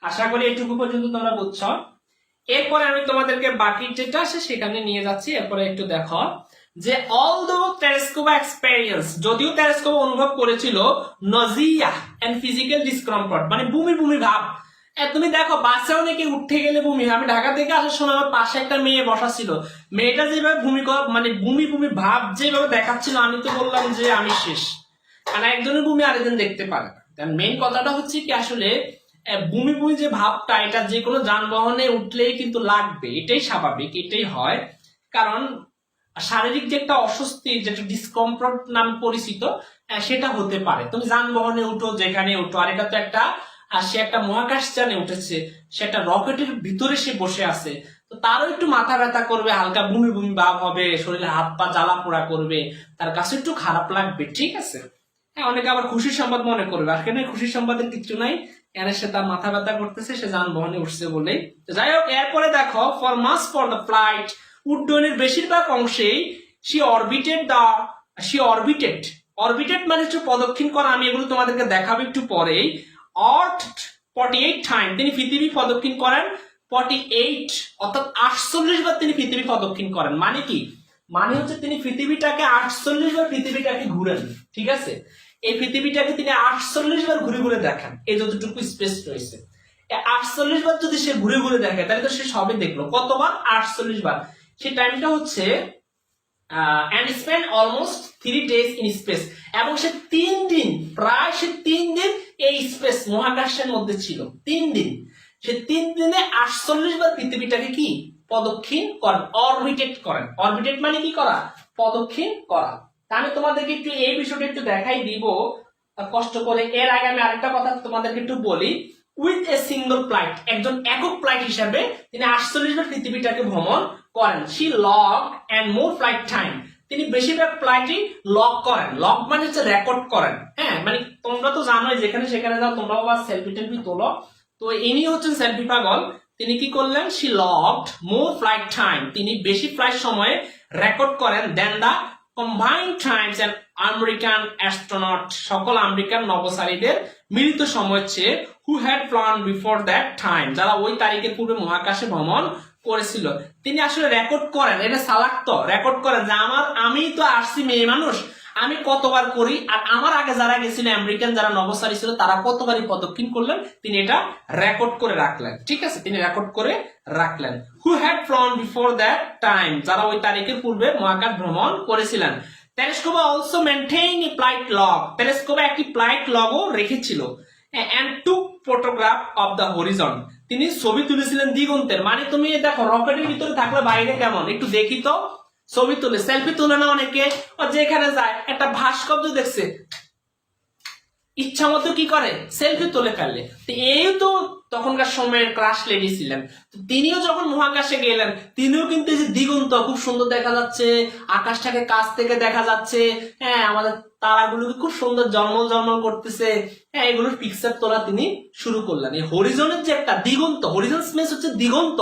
আশা করি এটুকু পর্যন্ত তোমরা বুঝছো। এরপরে আমি তোমাদেরকে বাকি যেটা আছে সেখানে নিয়ে যাচ্ছি। এরপরে একটু দেখো যে অলদো টেলিস্কোপ এক্সপেরিয়েন্স, যদিও টেলিস্কোপ অনুভব করেছিল নজিয়া এন্ড ফিজিক্যাল ডিসকমফর্ট, মানে বমি বমি ভাব। তুমি দেখো বাসে অনেকে উঠে গেলে বমি, আমি ঢাকা থেকে আসার সময় আমার পাশে একটা মেয়ে বসা ছিল, মেয়েটা যেভাবে মানে বমি বমি ভাব যেভাবে দেখাচ্ছিল, আমি তো বললাম যে আমি শেষ। কারণ একজনের বমি আরেকজন দেখতে পারে না। মেইন কথাটা হচ্ছে কি, আসলে বমি বমি যে ভাবটা, এটা যে কোনো যানবাহনে উঠলেই কিন্তু লাগবে, এটাই স্বাভাবিক, এটাই হয়। কারণ শারীরিক যে একটা অস্বস্তি, যেটা ডিসকমফর্ট নামে পরিচিত, সেটা হতে পারে। তুমি যানবাহনে উঠো, যেখানে উঠো, আর এটা তো একটা সে একটা মহাকাশযানে উঠেছে, সেটা রকেটের ভিতরে সে বসে আছে, তো তারও একটু মাথা ব্যথা করবে, হালকা বমি বমি ভাব হবে, শরীরে হাত পা জ্বালা পোড়া করবে, তার কাছে একটু খারাপ লাগবে, ঠিক আছে। হ্যাঁ, অনেকে আবার খুশির সংবাদ মনে করবে, আর কেন খুশির সংবাদের কিছু নাই, এনে সে তার মাথা ব্যথা করতেছে, সে যানবাহনে উঠছে বলেই। তো যাই হোক, এরপরে দেখো for mass for the flight, উড্ডয়নের বেশিরভাগ অংশেই অরবিটেড মানে হচ্ছে প্রদক্ষিণ করা। আমি এগুলো তোমাদেরকে দেখাবো একটু পরেই। আর্থ 48 টাইম, তিনি পৃথিবী প্রদক্ষিণ করেন। 48 অর্থাৎ 48 বার তিনি পৃথিবী প্রদক্ষিণ করেন। মানে কি, মানে হচ্ছে তিনি পৃথিবীটাকে 48 বার পৃথিবীটাকে ঘুরেন, ঠিক আছে। এই পৃথিবীটাকে তিনি 48 বার ঘুরে ঘুরে দেখেন, এই যতটুকু স্পেস রয়েছে। 48 বার যদি সে ঘুরে ঘুরে দেখে, তাহলে তো সে সবই দেখলো। কতবার? 48 বার। সেই টাইমটা হচ্ছে and spend almost 3 days in space, এবং সে 3 দিন, প্রায় সে 3 দিন এই স্পেস মহাকাশের মধ্যে ছিল। 3 দিন, সে 3 দিনে 48 বার পৃথিবীটাকে কি প্রদক্ষিণ করেন, অরবিটেট করেন। অরবিটেট মানে কি করা? প্রদক্ষিণ করা। তা আমি তোমাদেরকে একটু এই বিষয়টা একটু দেখাই দিব কষ্ট করে। এর আগে আমি আরেকটা কথা তোমাদেরকে একটু বলি। উইথ এ সিঙ্গল ফ্লাইট, একজন একক ফ্লাইট হিসাবে তিনি 48 বার পৃথিবীটাকে ভ্রমণ করেন। She log and more flight time, তিনি বেশিরভাগ ফ্লাইটই লগ করেন। লগ মানে হচ্ছে রেকর্ড করেন। হ্যাঁ, মানে তোমরা তো জানোই, যেখানে সেখানে যাও তোমরা আবার সেলফি টেলফি তোলো, তো ইনি হচ্ছেন সেলফি পাগল। তিনি কি করলেন? She logged more flight time, তিনি বেশি ফ্লাইট সময়ে রেকর্ড করেন then the combined times and American astronaut, সকল আমেরিকান নভোচারীদের মিলিত সময় চেয়ে who had flown before that time, যারা ওই তারিখের পূর্বে মহাকাশে ভ্রমণ করেছিল। তিনি আসলে রেকর্ড করেন, এটা সালাক তো রেকর্ড করেন যে আমি তো আসছি মেয়ে মানুষ, আমি কতবার করি, আর আমার আগে যারা গেছিল আমেরিকান যারা নভোচারী ছিল তারা কতবারই প্রদক্ষিণ করলেন, তিনি এটা রেকর্ড করে রাখলেন, ঠিক আছে। তিনি রেকর্ড করে রাখলেন। Who had flown before that time, যারা ওই তারিখের পূর্বে মহাকাশ ভ্রমণ করেছিলেন। Telescope also maintain a flight log, telescope একটি ফ্লাইট লগও রেখেছিল। And took photograph of the horizon, তিনি ছবি তুলেছিলেন দিগন্তের। মানে তুমি দেখো রকেটের ভিতরে থাকলে বাইরে কেমন, একটু দেখি তো, ছবি তুলে, সেলফি তুলে না অনেকে, যেখানে যায় একটা ভাস্কর্য দেখছে, ইচ্ছা মতো কি করে সেলফি তুলে ফেললে। এই তো তখনকার সময়ের ক্রাশ লেডি ছিলেন। তিনিও যখন মহাকাশে গেলেন, তিনিও কিন্তু এই যে দিগন্ত খুব সুন্দর দেখা যাচ্ছে, আকাশটাকে কাছ থেকে দেখা যাচ্ছে, হ্যাঁ আমাদের তারাগুলোকে খুব সুন্দর জলমল জলমল করতেছে, হ্যাঁ এগুলোর পিকচার তোলা তিনি শুরু করলেন। এই হরিজনের যে একটা দিগন্ত, হরিজন স্পেস হচ্ছে দিগন্ত,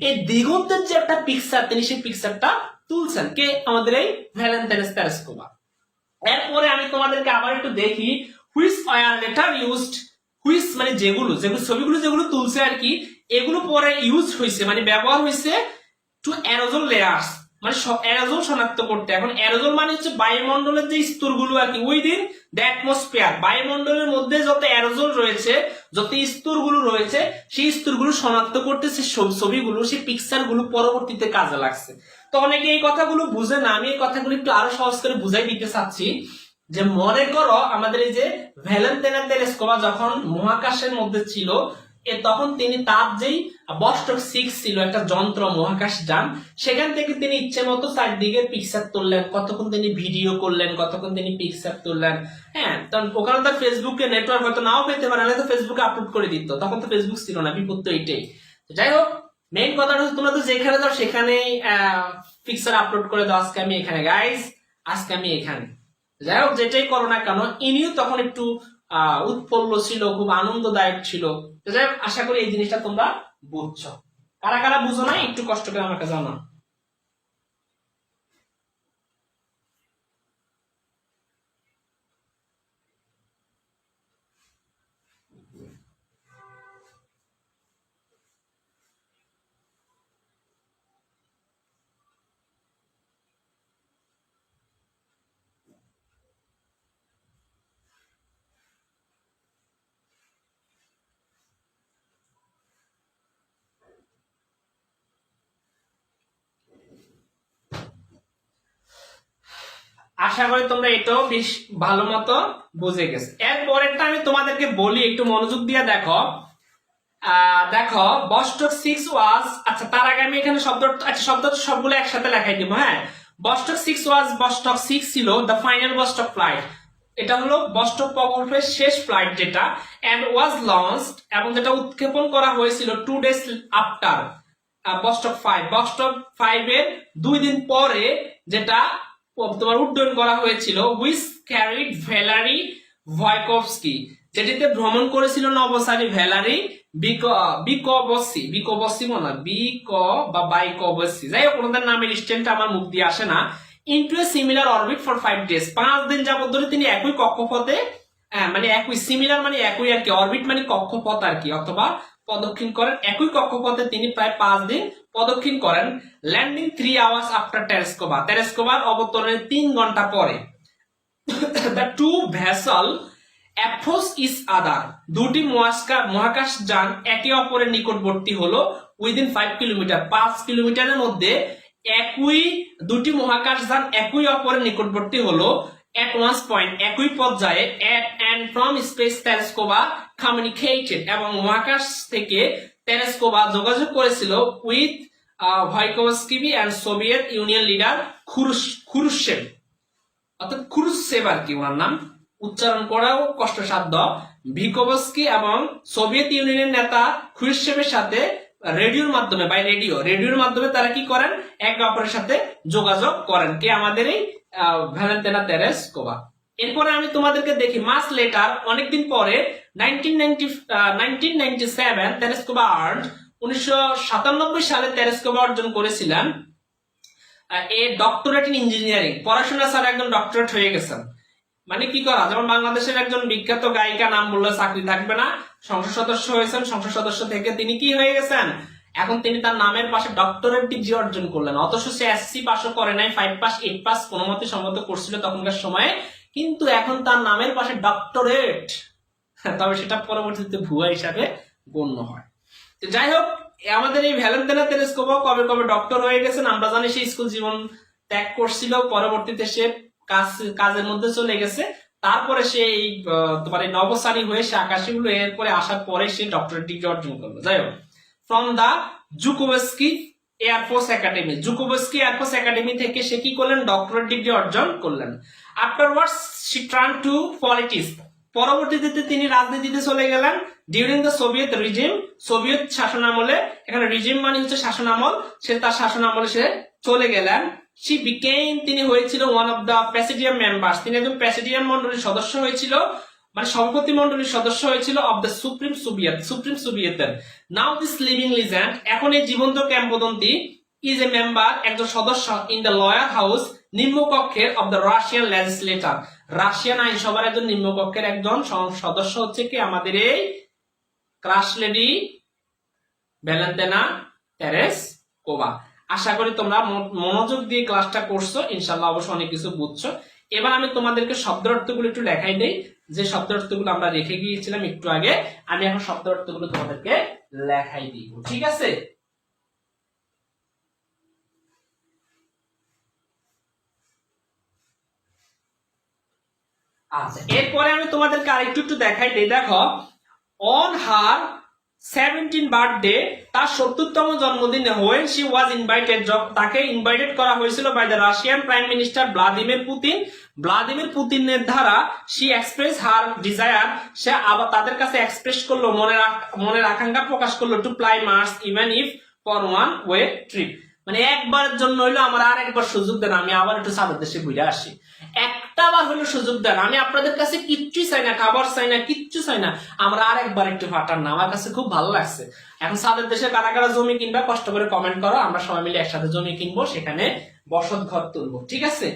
এই দিগন্তের যে একটা পিকচার, তিনি সেই পিকচারটা তুলছেন। কে? আমাদের এই ভ্যালেন্টাইনস টেলিস্কোপ। এরপরে আমি তোমাদেরকে আবার একটু দেখি which were later used, which মানে যেগুলো ছবিগুলো যেগুলো তুলছে আর কি, এগুলো পরে ইউজ হয়েছে, মানে ব্যবহার হয়েছে টু অ্যারোজল লেয়ার্স, মানে অ্যারোজল শনাক্ত করতে। এখন অ্যারোজল মানে হচ্ছে বায়ুমণ্ডলের যে স্তরগুলো আর কি, উইদিন দ্য অ্যাটমসফিয়ার, বায়ুমণ্ডলের মধ্যে যত অ্যারোজল রয়েছে, যত স্তরগুলো রয়েছে, সেই স্তরগুলো শনাক্ত করতে সেই ছবিগুলো, সেই পিকচারগুলো পরবর্তীতে কাজে লাগছে। তো অনেকে এই কথাগুলো বুঝে না, আমি এই কথাগুলো একটু আরো সহজ করে বুঝাই দিতে চাচ্ছি। যে মনে করো আমাদের এই যে ভ্যালেন্টাইন টেলিস্কোপ যখন মহাকাশের মধ্যে ছিল, তখন তিনি তার যেই বস্টক 6 ছিল একটা যন্ত্র মহাকাশ যান, সেখান থেকে তিনি ইচ্ছে মতো চারদিকে পিকচার তুললেন, কতক্ষণ তিনি ভিডিও করলেন, কতক্ষণ তিনি পিকচার তুললেন। হ্যাঁ, তখন ওখানে তার ফেসবুকে নেটওয়ার্ক হয়তো নাও পেতে পারে, না তো ফেসবুকে আপলোড করে দিত, তখন তো ফেসবুক ছিল না, বিপদ তো এইটাই। যাই হোক, মেইন কথাটা হচ্ছে তোমরা তো যেখানে যাও সেখানেই পিকচার আপলোড করে দাও আজকে আমি এখানে গাইস, আজকে আমি এখানে। যাই হোক যেটাই করো না কেন, ইনিও তখন একটু উৎফুল্ল ছিল, খুব আনন্দদায়ক ছিল। যাই হোক আশা করি এই জিনিসটা তোমরা বুঝছো। কারা কারা বুঝো না একটু কষ্ট করে আমাকে জানাও। আশা করি তোমরা এটাও বেশ ভালো মতো বুঝে গেছো। এরপরেরটা আমি তোমাদেরকে বলি, একটু মনোযোগ দিয়ে দেখো। দেখো বস্টক 6 ওয়াজ, আচ্ছা তার আগে আমি এখানে শব্দ, আচ্ছা শব্দ সবগুলো একসাথে লেখাই দিব। হ্যাঁ, বস্টক 6 ওয়াজ, বস্টক 6 ছিল দ্য ফাইনাল বস্টক ফ্লাইট। এটা হলো বস্টক প্রকল্পের শেষ ফ্লাইট যেটা, এন্ড ওয়াজ লঞ্চড, এবং যেটা উৎক্ষেপণ করা হয়েছিল 2 ডেজ আফটার বস্টক 5। বস্টক 5 এর 2 দিন পরে যেটা তোমার উড্ডয়ন করা হয়েছিল, হুইচ ক্যারিড ভ্যালারি ভয়কভস্কি, যেটিতে ভ্রমণ করেছিল নভোচারী ভ্যালারি বিকোবস্কি মনে হয় বিক বা বাইকোবস্কি, যাই হোক ওনাদের নামের স্টেনটা আমার মুখ দিয়ে আসে না। Into a similar orbit for 5 days, 5 দিন যাবত ধরে তিনি একই কক্ষপথে, মানে একই, সিমিলার মানে একই আর কি, অরবিট মানে কক্ষপথ আর কি, অথবা প্রদক্ষিণ করেন, একই কক্ষপথে তিনি প্রায় 5 দিন প্রদক্ষিণ করেন। ল্যান্ডিং 3 আওয়ার্স আফটার টেরেস্কোবার অবতরণের 3 ঘন্টা পরে। The two vessel approach each other, দুটি মহাকাশ যান একে অপরের নিকটবর্তী হলো উইদিন 5 কিলোমিটার, 5 কিলোমিটারের মধ্যে দুটি মহাকাশ যান একই অপরের নিকটবর্তী হলো at one point, একই পর্যায়ে at and from space telescope communicated, এবং মহাকাশ থেকে টেলিস্কোপ যোগাযোগ করেছিল with Bykovsky and Soviet Union leader Khrushchev, অর্থাৎ খুরুশেভ আর কি ওনার নাম, উচ্চারণ করাও কষ্টসাধ্য। ভিকোভস্কি এবং সোভিয়েত ইউনিয়নের নেতা খুরুশেভের সাথে রেডিওর মাধ্যমে, রেডিওর মাধ্যমে তারা কি করেন, একে অপরের সাথে যোগাযোগ করেন, কে আমাদের এই ভ্যালেন্টিনা তেরেস্কোভা। এরপরে আমি তোমাদেরকে দেখি মাস লেটার, অনেকদিন পরে 1997 তেরেস্কোভা আর্নড, 1997 সালে তেরেস্কোভা অর্জন করেছিলেন এ ডক্টরেট ইন ইঞ্জিনিয়ারিং, পড়াশোনা ছাড়া একজন ডক্টরেট হয়ে গেছেন। মানে কি করা, যেমন বাংলাদেশের একজন বিখ্যাত গায়িকা নাম বললে চাকরি থাকবে না, সংসদ সদস্য হয়েছেন, সংসদ সদস্য থেকে তিনি কি হয়ে গেছেন, এখন তিনি তার নামের পাশে ডক্টরেট ডিগ্রি অর্জন করলেন। অথচ সে এসসি পাসও করে নাই, 5 পাস 8 পাস কোনো মতে সম্মত করছিল তখনকার সময়ে, কিন্তু এখন তার নামের পাশে ডক্টরেট, তবে সেটা পরবর্তীতে ভুয়া হিসাবে গণ্য হয়। যাই হোক আমাদের এই ভ্যালেন্টিনা তেরেস্কোভা কবে কবে ডক্টর হয়ে গেছেন আমরা জানি। সে স্কুল জীবন ত্যাগ করছিল, পরবর্তীতে সে কাজের মধ্যে চলে গেছে, তারপরে সে এই তোমার এই নভোচারী হয়ে সে আকাশে উঠলো, এরপরে আসার পরে সে ডক্টরেট ডিগ্রি অর্জন করলো। যাই হোক, from the Zhukovsky Air Force Academy, Zhukovsky Air Force Academy থেকে সে কি করলেন, ডক্টরেট ডিগ্রি অর্জন করলেন। Afterwards she turn to politics, পরবর্তীতে তিনি রাজনীতিতে চলে গেলেন। During the Soviet regime, Soviet শাসনামলে, এখানে রিজিম মানে হচ্ছে শাসনামল, সে তার শাসনামলে সে চলে গেলেন। শি বিকেম, তিনি হয়েছিল one of the presidium members, তিনি একজন প্রেসিডিয়াম মন্ডলীর সদস্য হয়েছিল, মানে সভাপতি মন্ডলীর সদস্য হয়েছিল অফ দ্য সুপ্রিম সোভিয়েতের। নাও দিস লিভিং লিজেন্ড, এখন এই জীবন্ত কিংবদন্তি, ইজ এ মেম্বার, একজন সদস্য ইন দ্য লয়ার হাউস, নিম্নকক্ষের of the Russian legislator, Russian আইনসভার একজন নিম্নকক্ষের একজন সদস্য হচ্ছে কি আমাদের এই ক্রাশ লেডি ভ্যালেন্টিনা তেরেস্কোভা। আশা করি তোমরা মনোযোগ দিয়ে ক্লাসটা করছো, ইনশাআল্লাহ অবশ্যই অনেক কিছু বুঝছো। এবার আমি তোমাদেরকে শব্দ অর্থগুলো একটু লেখাই দেই, যে শব্দ অর্থগুলো আমরা রেখে গিয়েছিলাম একটু আগে, আমি এখন শব্দ অর্থগুলো তোমাদেরকে লেখাই দিব, ঠিক আছে? আচ্ছা, এরপরে আমি তোমাদেরকে আরেকটু একটু দেখাই দেই। দেখো, অন হার 17 বার্থডে, তার 70তম জন্মদিনে, হোয়েন শি ওয়াজ ইনভাইটেড, তাকে ইনভাইটেড করা হয়েছিল by the Russian prime minister Vladimir পুতিনের দ্বারা, শি এক্সপ্রেস হার ডিজায়ার, সে আবার তাদের কাছে এক্সপ্রেস করলো, মনের আকাঙ্ক্ষা প্রকাশ করলো, to fly Mars even if for one way trip, মানে একবারের জন্য হইলো আমার আর একবার সুযোগ দেন, আমি আবার একটু সাদের দেশে ঘুরে আসি। একটা বার হইলো সুযোগ দেন, আমি আপনাদের কাছে কিচ্ছুই চাই না, খাবার চাই না, কিচ্ছু চাই না, আমরা আর একবার একটু ফাটান না, আমার কাছে খুব ভালো লাগছে। এখন সাদের দেশে কারা কারা জমি কিনবা কষ্ট করে কমেন্ট করো, আমরা সবাই মিলে একসাথে জমি কিনবো, সেখানে বসত ঘর তুলবো, ঠিক আছে?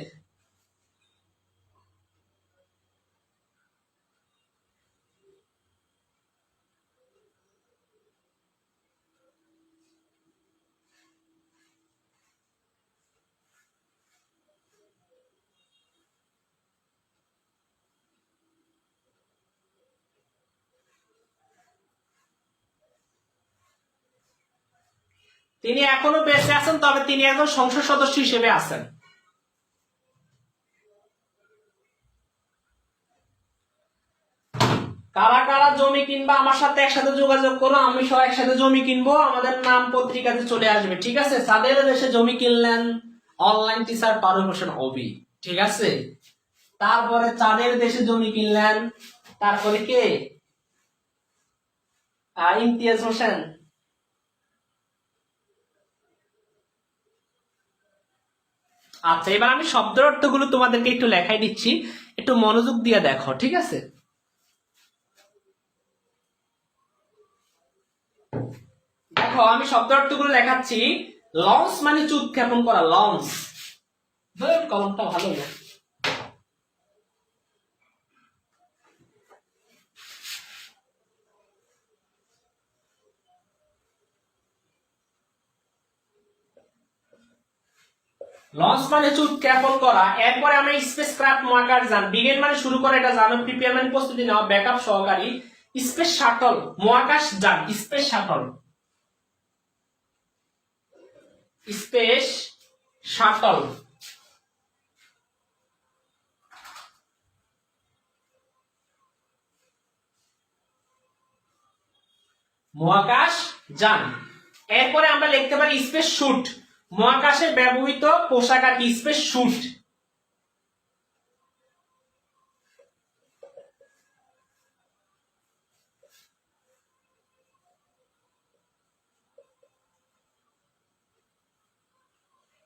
তিনি এখনো বেঁচে আছেন, তবে তিনি একজন সংসদ সদস্য হিসেবে আছেন। কারা কারা জমি কিনবা আমার সাথে একসাথে যোগাযোগ করো, আমি সব একসাথে জমি কিনবো, আমাদের নাম পত্রিকাতে চলে আসবে, ঠিক আছে? যাদের দেশে জমি কিনলেন, অনলাইন টিচার পারুল হোসেন অবি, ঠিক আছে? তারপরে চাঁদের দেশে জমি কিনলেন, তারপরে কে, ইমতিয়াজ হোসেন। আচ্ছা, এবার আমি শব্দের অর্থগুলো তোমাদেরকে একটু লেখাই দিচ্ছি, একটু মনোযোগ দিয়ে দেখো, ঠিক আছে? দেখো আমি শব্দ অর্থগুলো লেখাচ্ছি। লঞ্চ মানে উৎক্ষেপণ করা, লঞ্চ। কলমটা ভালো না। লঞ্চ মানে উৎক্ষেপণ করা। এরপরে আমরা স্পেস ক্রাফট মহাকাশ যান, বিগেন মানে শুরু করা, এটা জানো, প্রিপেয়ার মানে প্রস্তুতি নেওয়া, ব্যাকআপ সহকারী। স্পেস শাটল মহাকাশ যান, স্পেস শাটল, স্পেস শাটল। মহাকাশ যান। এরপরে আমরা লিখতে পারি স্পেস শুট, মহাকাশে ব্যবহৃত পোশাক আর কি, স্পেস শুট।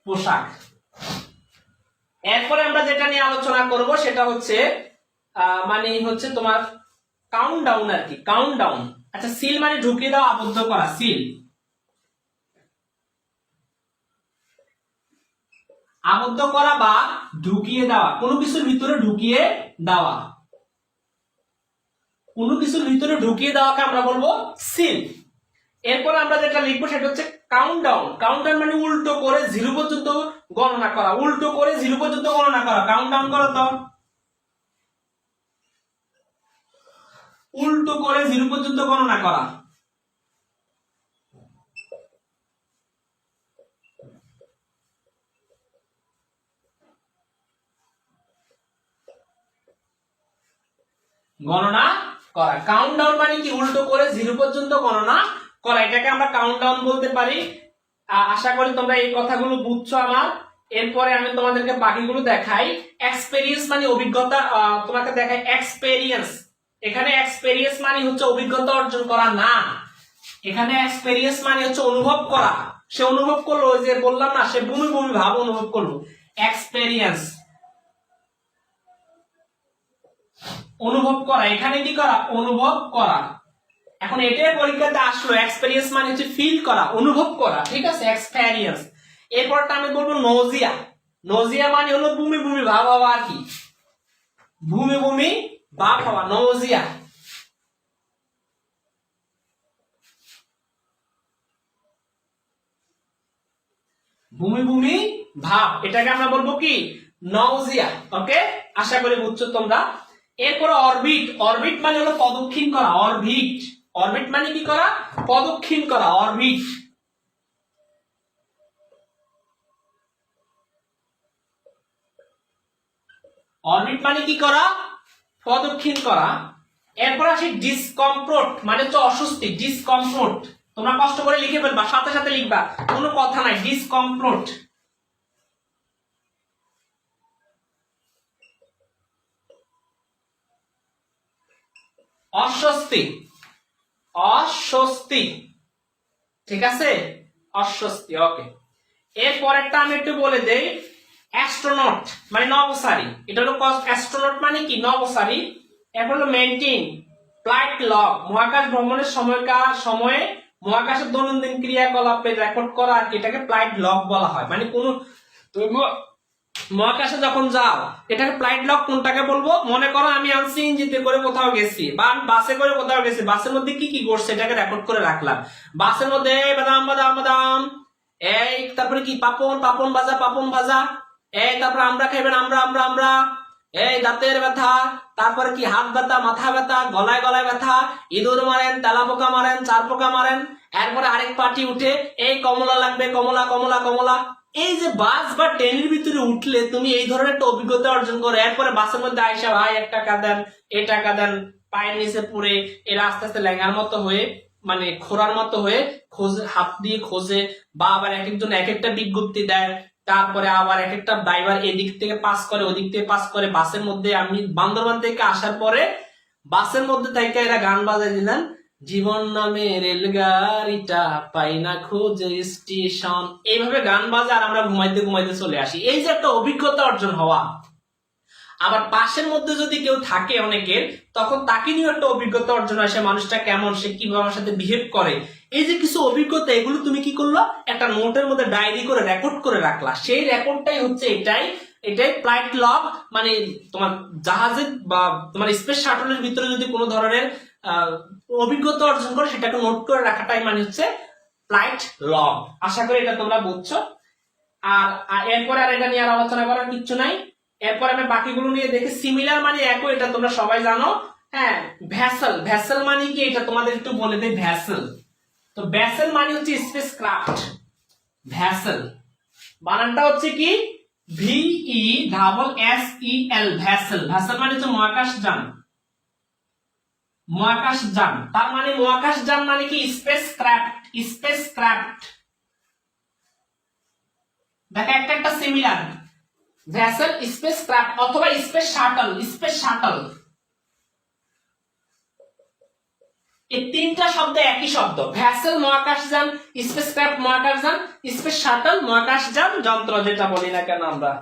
পোশাক। এরপরে আমরা যেটা নিয়ে আলোচনা করব সেটা হচ্ছে মানে হচ্ছে তোমার কাউন্টডাউন আর কি, কাউন্টডাউন। আচ্ছা, সিল মানে ঢুকিয়ে দেওয়া, আবদ্ধ করা, সিল। আবদ্ধ করা বা ঢুকিয়ে দেওয়া, কোনো কিছুর ভিতরে ঢুকিয়ে দেওয়া, কোনো কিছুর ভিতরে ঢুকিয়ে দেওয়াকে আমরা বলবো সিল। এরপর আমরা যেটা লিখবো সেটা হচ্ছে কাউন্টডাউন। কাউন্টডাউন মানে উল্টো করে 0 পর্যন্ত গণনা করা, উল্টো করে 0 পর্যন্ত গণনা করা। কাউন্টডাউন করো তো, উল্টো করে 0 পর্যন্ত গণনা করা। গণনা করা। কাউন্টডাউন মানে কি, উল্টো করে 0 পর্যন্ত গণনা করা, এটাকে আমরা কাউন্টডাউন বলতে পারি। আশা করি তোমরা এই কথাগুলো বুঝছো আমার। এরপরে আমি তোমাদেরকে বাকিগুলো দেখাই। এক্সপেরিয়েন্স মানে অভিজ্ঞতা, তোমাকে দেখাই এক্সপেরিয়েন্স। এখানে এক্সপেরিয়েন্স মানে হচ্ছে অভিজ্ঞতা অর্জন করা না, এখানে এক্সপেরিয়েন্স মানে হচ্ছে অনুভব করা। সে অনুভব করলো, ওই যে বললাম না, সে বমি বমি ভাব অনুভব করলো, এক্সপেরিয়েন্স। অনুভব করা, এখানে কি করা, অনুভব করা। এখন এটাই পরীক্ষাতে আসলো, এক্সপেরিয়েন্স মানে হচ্ছে ফিল করা, অনুভব করা, ঠিক আছে, এক্সপেরিয়েন্স। এরপরটা আমি বলবো নজিয়া। নজিয়া মানে হলো বমি বমি ভাব হওয়া আর কি, বমি বমি ভাব হওয়া, নজিয়া। বমি বমি ভাব, এটাকে আমরা বলবো কি, নজিয়া। ওকে, আশা করি বুঝছো তোমরা। এরপরে অরবিট। অরবিট মানে হলো প্রদক্ষিণ করা, অরবিট। অরবিট মানে কি করা, প্রদক্ষিণ করা, অরবিট। অরবিট মানে কি করা, প্রদক্ষিণ করা। এরপর আসি ডিসকমফোর্ট, মানে হচ্ছে অস্বস্তি, ডিসকমফোর্ট। তোমরা কষ্ট করে লিখে ফেলবা, সাথে সাথে লিখবা, কোনো কথা নাই, ডিসকমফোর্ট। অস্বস্তি, অস্বস্তি, ঠিক আছে, অস্বস্তি। ওকে, এর পরেরটা আমি একটু বলে দেই, অ্যাস্ট্রোনট মানে নভোচারী। এটা হলো অ্যাস্ট্রোনট মানে কি নভোচারী। এখন হলো মেইনটেইন ফ্লাইট লগ, মহাকাশ ভ্রমণের সময়ে মহাকাশের দৈনন্দিন ক্রিয়াকলাপের রেকর্ড করা, এটাকে ফ্লাইট লগ বলা হয়। মানে কোন তুমি মহাকাশে যখন যাও এটাকে ফ্লাইট লগ কোনটাকে বলবো? মনে করো আমি আনছি ইঞ্জিতে করে কোথাও গেছি বা বাসে করে কোথাও গেছি, বাসের মধ্যে কি কি করছে এটাকে রেকর্ড করে রাখলাম। বাসের মধ্যে বাদাম বাদাম বাদাম, এই তারপরে কি পাপন পাপন ভাজা পাপন ভাজা, এই তারপরে আমরা খাইবেন আমরা আমরা আমরা, এই দাঁতের ব্যথা, তারপরে কি হাত ব্যথা মাথা ব্যথা গলায় গলায় ব্যথা, ইঁদুর মারেন তেলা পোকা মারেন চার পোকা মারেন, এরপরে আরেক পার্টি উঠে এই কমলা লাগবে কমলা কমলা কমলা। এই যে বাস বা ট্রেনের ভিতরে উঠলে তুমি এই ধরনের একটা অভিজ্ঞতা অর্জন করো। এরপরে বাসের মধ্যে আইসা ভাই 1 টাকা দেন, এই টাকা দেন, পায়ের নিচে পড়ে এরা আস্তে আস্তে ল্যাঙ্গার মতো হয়ে মানে খোরার মতো হয়ে খোঁজে, হাত দিয়ে খোঁজে, বা আবার এক একজন এক একটা বিজ্ঞপ্তি দেয়। তারপরে আবার এক একটা ড্রাইভার এদিক থেকে পাস করে ওদিক থেকে পাস করে। বাসের মধ্যে আমি বান্দরবান থেকে আসার পরে বাসের মধ্যে থেকে এরা গান বাজাই দিলেন, জীবন নামে রেলগাড়িটা পাই না খুঁজে স্টেশন, এইভাবে গান বাজে আর আমরা ঘুমাইতে ঘুমাইতে চলে আসি। এই যে একটা অভিজ্ঞতা অর্জন হওয়া। আবার পাশের মধ্যে যদি কেউ থাকে অনেকের, তখন তাকে নিয়ে একটা অভিজ্ঞতা অর্জন হয়, সে মানুষটা কেমন, সে কিভাবে আমার সাথে বিহেভ করে। এই যে কিছু অভিজ্ঞতা, এগুলো তুমি কি করলো? একটা নোটের মধ্যে ডায়েরি করে রেকর্ড করে রাখলা। সেই রেকর্ডটাই হচ্ছে এটাই ফ্লাইট লগ। মানে তোমার জাহাজের বা তোমার স্পেস শাটলের ভিতরে যদি কোনো ধরনের অভিজ্ঞতা অর্জন করে সেটাকে নোট করে রাখাটাই মানে হচ্ছে ফ্লাইট লগ। আশা করি এটা তোমরা বুঝছো। আর এরপরে আর এটা নিয়ে আর আলোচনা করার কিচ্ছু নাই। এরপর আমি বাকিগুলো নিয়ে দেখি। সিমিলার মানে একই, এটা তোমরা সবাই জানো। হ্যাঁ, ভ্যাসেল, ভ্যাসেল মানে কি এটা তোমাদের একটু বলে দেই। ভ্যাসেল, তো ভ্যাসেল মানে হচ্ছে স্পেস ক্রাফট। ভ্যাসেল বানানটা হচ্ছে কি VESSEL, ভ্যাসেল। ভ্যাসেল মানে হচ্ছে মহাকাশযান। মহাকাশযান তার মানে মহাকাশযান মানে কি স্পেস ক্রাফট। স্পেস ক্রাফট দেখো একটা একটা সিমিলার, ভ্যাসেল, স্পেস ক্রাফট অথবা স্পেস শাটল। স্পেস শাটল এই তিনটা শব্দ একই শব্দ। ভ্যাসেল মহাকাশযান, স্পেস ক্রাফট মহাকাশযান, স্পেস শাটল মহাকাশযান যন্ত্র যেটা বলি না কেন আমরা।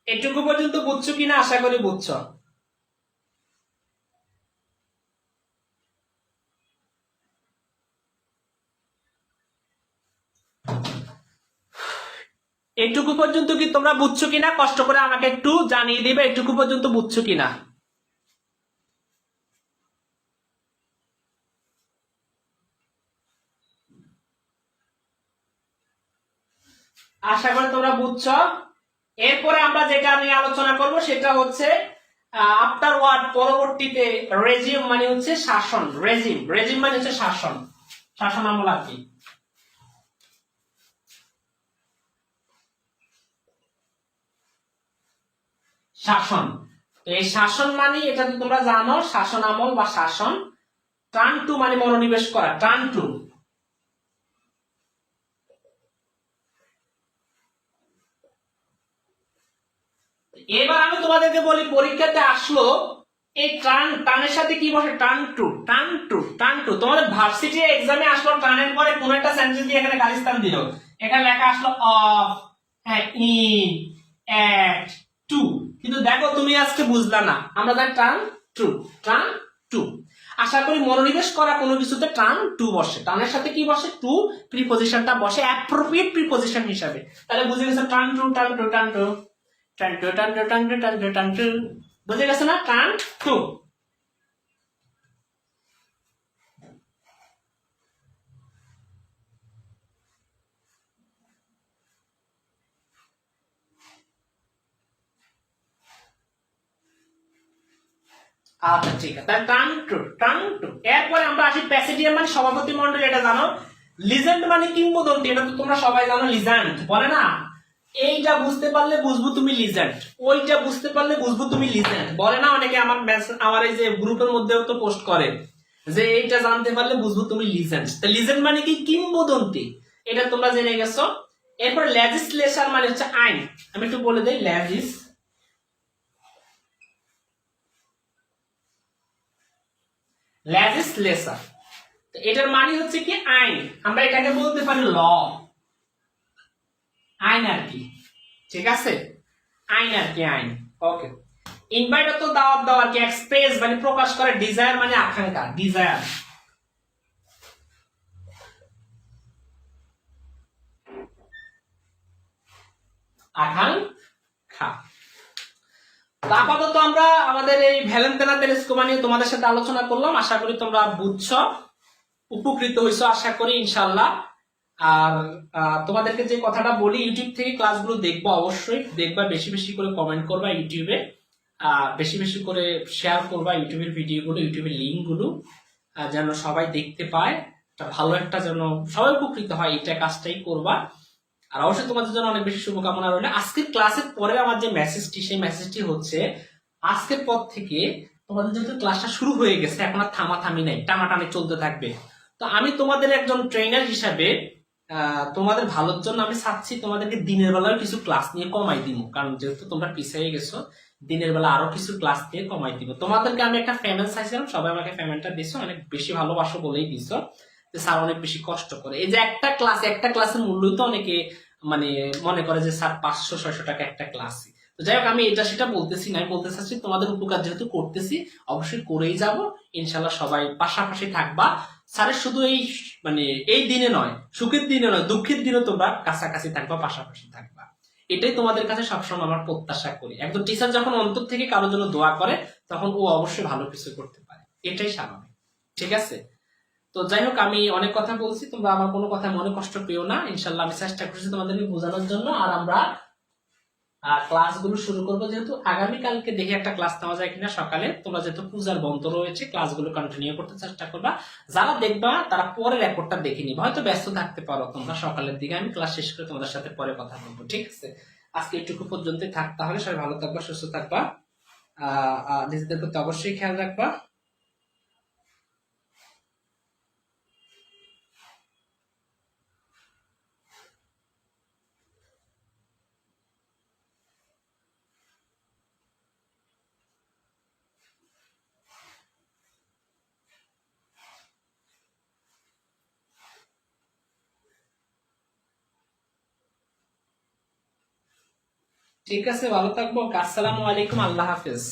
এটুকু পর্যন্ত বুঝছো কিনা আশা করি বুঝছো। এটুকু পর্যন্ত কি তোমরা বুঝছো কিনা কষ্ট করে আমাকে একটু জানিয়ে দিবে, এটুকু পর্যন্ত বুঝছো কিনা। আশা করি তোমরা বুঝছো। এরপরে আমরা যেটা নিয়ে আলোচনা করব সেটা হচ্ছে আফটার ওয়ার্ড, পরবর্তীতে। রেজিম মানে হচ্ছে শাসন। রেজিম, রেজিম মানে হচ্ছে শাসন, শাসন আমল আর কি। শাসন, তো এই শাসন মানে এটা তো তোমরা জানো, শাসন আমল বা শাসন। টার্ন টু মানে মনোনিবেশ করা, টার্ন টু। এবার আমি তোমাদেরকে বলি, পরীক্ষাতে আসলো এই টার্নের সাথে কি বসে? Turn to, turn to, turn to. তোমাদের ভার্সিটি এক্সামে আসলো টার্নের পরে কোন একটা সেন্টেন্স দিয়ে এখানে খালিস্তান দিল, এখানে লেখা আসলো অফ, হ্যাঁ, ইন, এট, টু। কিন্তু দেখো তুমি আজকে বুঝলা না, আমরা জানি টার্ন টু, টার্ন টু। আশা করি মনোনিবেশ করা কোনো কিছুতে টার্ন টু বসে, টার্নের সাথে কি বসে? টু প্রিপজিশনটা বসে অ্যাপ্রোপ্রিয়েট প্রিপজিশন হিসাবে। তাহলে বুঝে গেছো turn to, turn to, turn to, turn to, turn to, turn to, turn to, turn to. বুঝে গেছে না? Turn to. আচ্ছা ঠিক আছে, তাহলে টার্ন টু, টার্ন টু। এরপরে আমরা আসি প্যাসিডিয়াম মানে সভাপতি মণ্ডলী, এটা জানো। লিজেন্ড মানে কিংবদন্তি, এটা তো তোমরা সবাই জানো। লিজেন্ড বলে না, এইটা বুঝতে পারলে বুঝবো তুমি লিজেন্ড, ওইটা বুঝতে পারলে বুঝবো তুমি লিজেন্ড। বলে না অনেকে, আমার এই যে গ্রুপের মধ্যেও তো পোস্ট করে যে এইটা জানতে পারলে বুঝবো তুমি লিজেন্ড। তা লিজেন্ড মানে কি? কিংবদন্তি। এটা তোমরা জেনে গেছো। এরপর লেজিসলেশন মানে হচ্ছে আইন। আমি একটু বলে দেই, লেজিসলেশন এটার মানে হচ্ছে কি আইন। আমরা এটাকে বলতে পারি ল, আইন আর কি। ঠিক আছে, আইন আর কি, আইন। ওকে। ইনভাইট তো দাওয়াত দাও আর কি। এক্সপ্রেস মানে প্রকাশ করে, ডিজায়ার মানে আকাঙ্ক্ষা, ডিজায়ার। আকাঙ্ক্ষা। আপাতত আমরা আমাদের এই ভ্যালেন্টাইনা টেলিস্কোপ নিয়ে তোমাদের সাথে আলোচনা করলাম। আশা করি তোমরা বুঝছো, উপকৃত হইছো আশা করি ইনশাআল্লাহ। আর তোমাদেরকে যে কথাটা বলি, ইউটিউব থেকে ক্লাসগুলো দেখবো, অবশ্যই দেখবা, বেশি বেশি করে কমেন্ট করবা ইউটিউবে, বেশি বেশি করে শেয়ার করবা ইউটিউবের ভিডিওগুলো, ইউটিউবের লিঙ্কগুলো, যেন সবাই দেখতে পায়। ভালো একটা যেন সবাই উপকৃত হয়, এটা কাজটাই করবা। আর অবশ্যই তোমাদের জন্য অনেক বেশি শুভকামনা রইল। আজকের ক্লাসের পরে আমার যে মেসেজটি, সেই মেসেজটি হচ্ছে আজকের পর থেকে তোমাদের যেহেতু ক্লাসটা শুরু হয়ে গেছে, এখন আর থামাথামি নাই, টানাটানি চলতে থাকবে। তো আমি তোমাদের একজন ট্রেনার হিসাবে তোমাদের ভালোর জন্য আমি চাচ্ছি তোমাদেরকে দিনের বেলায় কিছু ক্লাস নিয়ে কমাই দিব, কারণ যেহেতু তোমরা পিছিয়ে গেছো, দিনের বেলা আরো কিছু ক্লাস নিয়ে কমাই দিব। তোমাদেরকে আমি একটা পেমেন্ট চাইছিলাম, সবাই আমাকে পেমেন্টটা দিছো, অনেক বেশি ভালোবাসো বলেই দিছো যে স্যার অনেক বেশি কষ্ট করে। এই যে একটা ক্লাসের মূল্যই তো অনেকে মানে মনে করে যে স্যার 500-600 টাকা একটা ক্লাসে। তো যাই হোক, আমি এটা সেটা বলতেছি না, আমি বলতে চাচ্ছি তোমাদের উপকার যেহেতু করতেছি, অবশ্যই করেই যাব ইনশাল্লাহ। সবাই পাশাপাশি থাকবা। স্যারের শুধু এই মানে এই দিনে নয়, সুখের দিনে নয়, দুঃখের দিনে তোমরা কাছাকাছি থাকবা, পাশাপাশি থাকবা। এটাই তোমাদের কাছে সবসময় আমার প্রত্যাশা করি। একজন টিচার যখন অন্তর থেকে কারোর জন্য দোয়া করে, তখন ও অবশ্যই ভালো কিছু করতে পারে, এটাই স্বাভাবিক। ঠিক আছে। তো যাই হোক, আমি অনেক কথা বলছি, তোমরা আমার কোনো কথা মনে কষ্ট পেও না। ইনশাল্লাহ আমি চেষ্টা করছি তোমাদেরকে বোঝানোর জন্য। আর আমরা ক্লাসগুলো শুরু করবো, যেহেতু আগামীকালকে দেখে একটা ক্লাস নেওয়া যায় কিনা সকালে। তোমরা যেহেতু পূজার বন্ধ রয়েছে, ক্লাসগুলো কন্টিনিউ করতে চেষ্টা করবা। যারা দেখবা তারা পরে রেকর্ডটা দেখে নিবা, হয়তো ব্যস্ত থাকতে পারো তোমরা সকালের দিকে। আমি ক্লাস শেষ করে তোমাদের সাথে পরে কথা বলবো। ঠিক আছে, আজকে এটুকু পর্যন্তই থাক। তাহলে সবাই ভালো থাকবা, সুস্থ থাকবা, নিজেদের প্রতি অবশ্যই খেয়াল রাখবা। ঠিক আছে, ভালো থাকবো। আসসালামু আলাইকুম, আল্লাহ হাফেজ।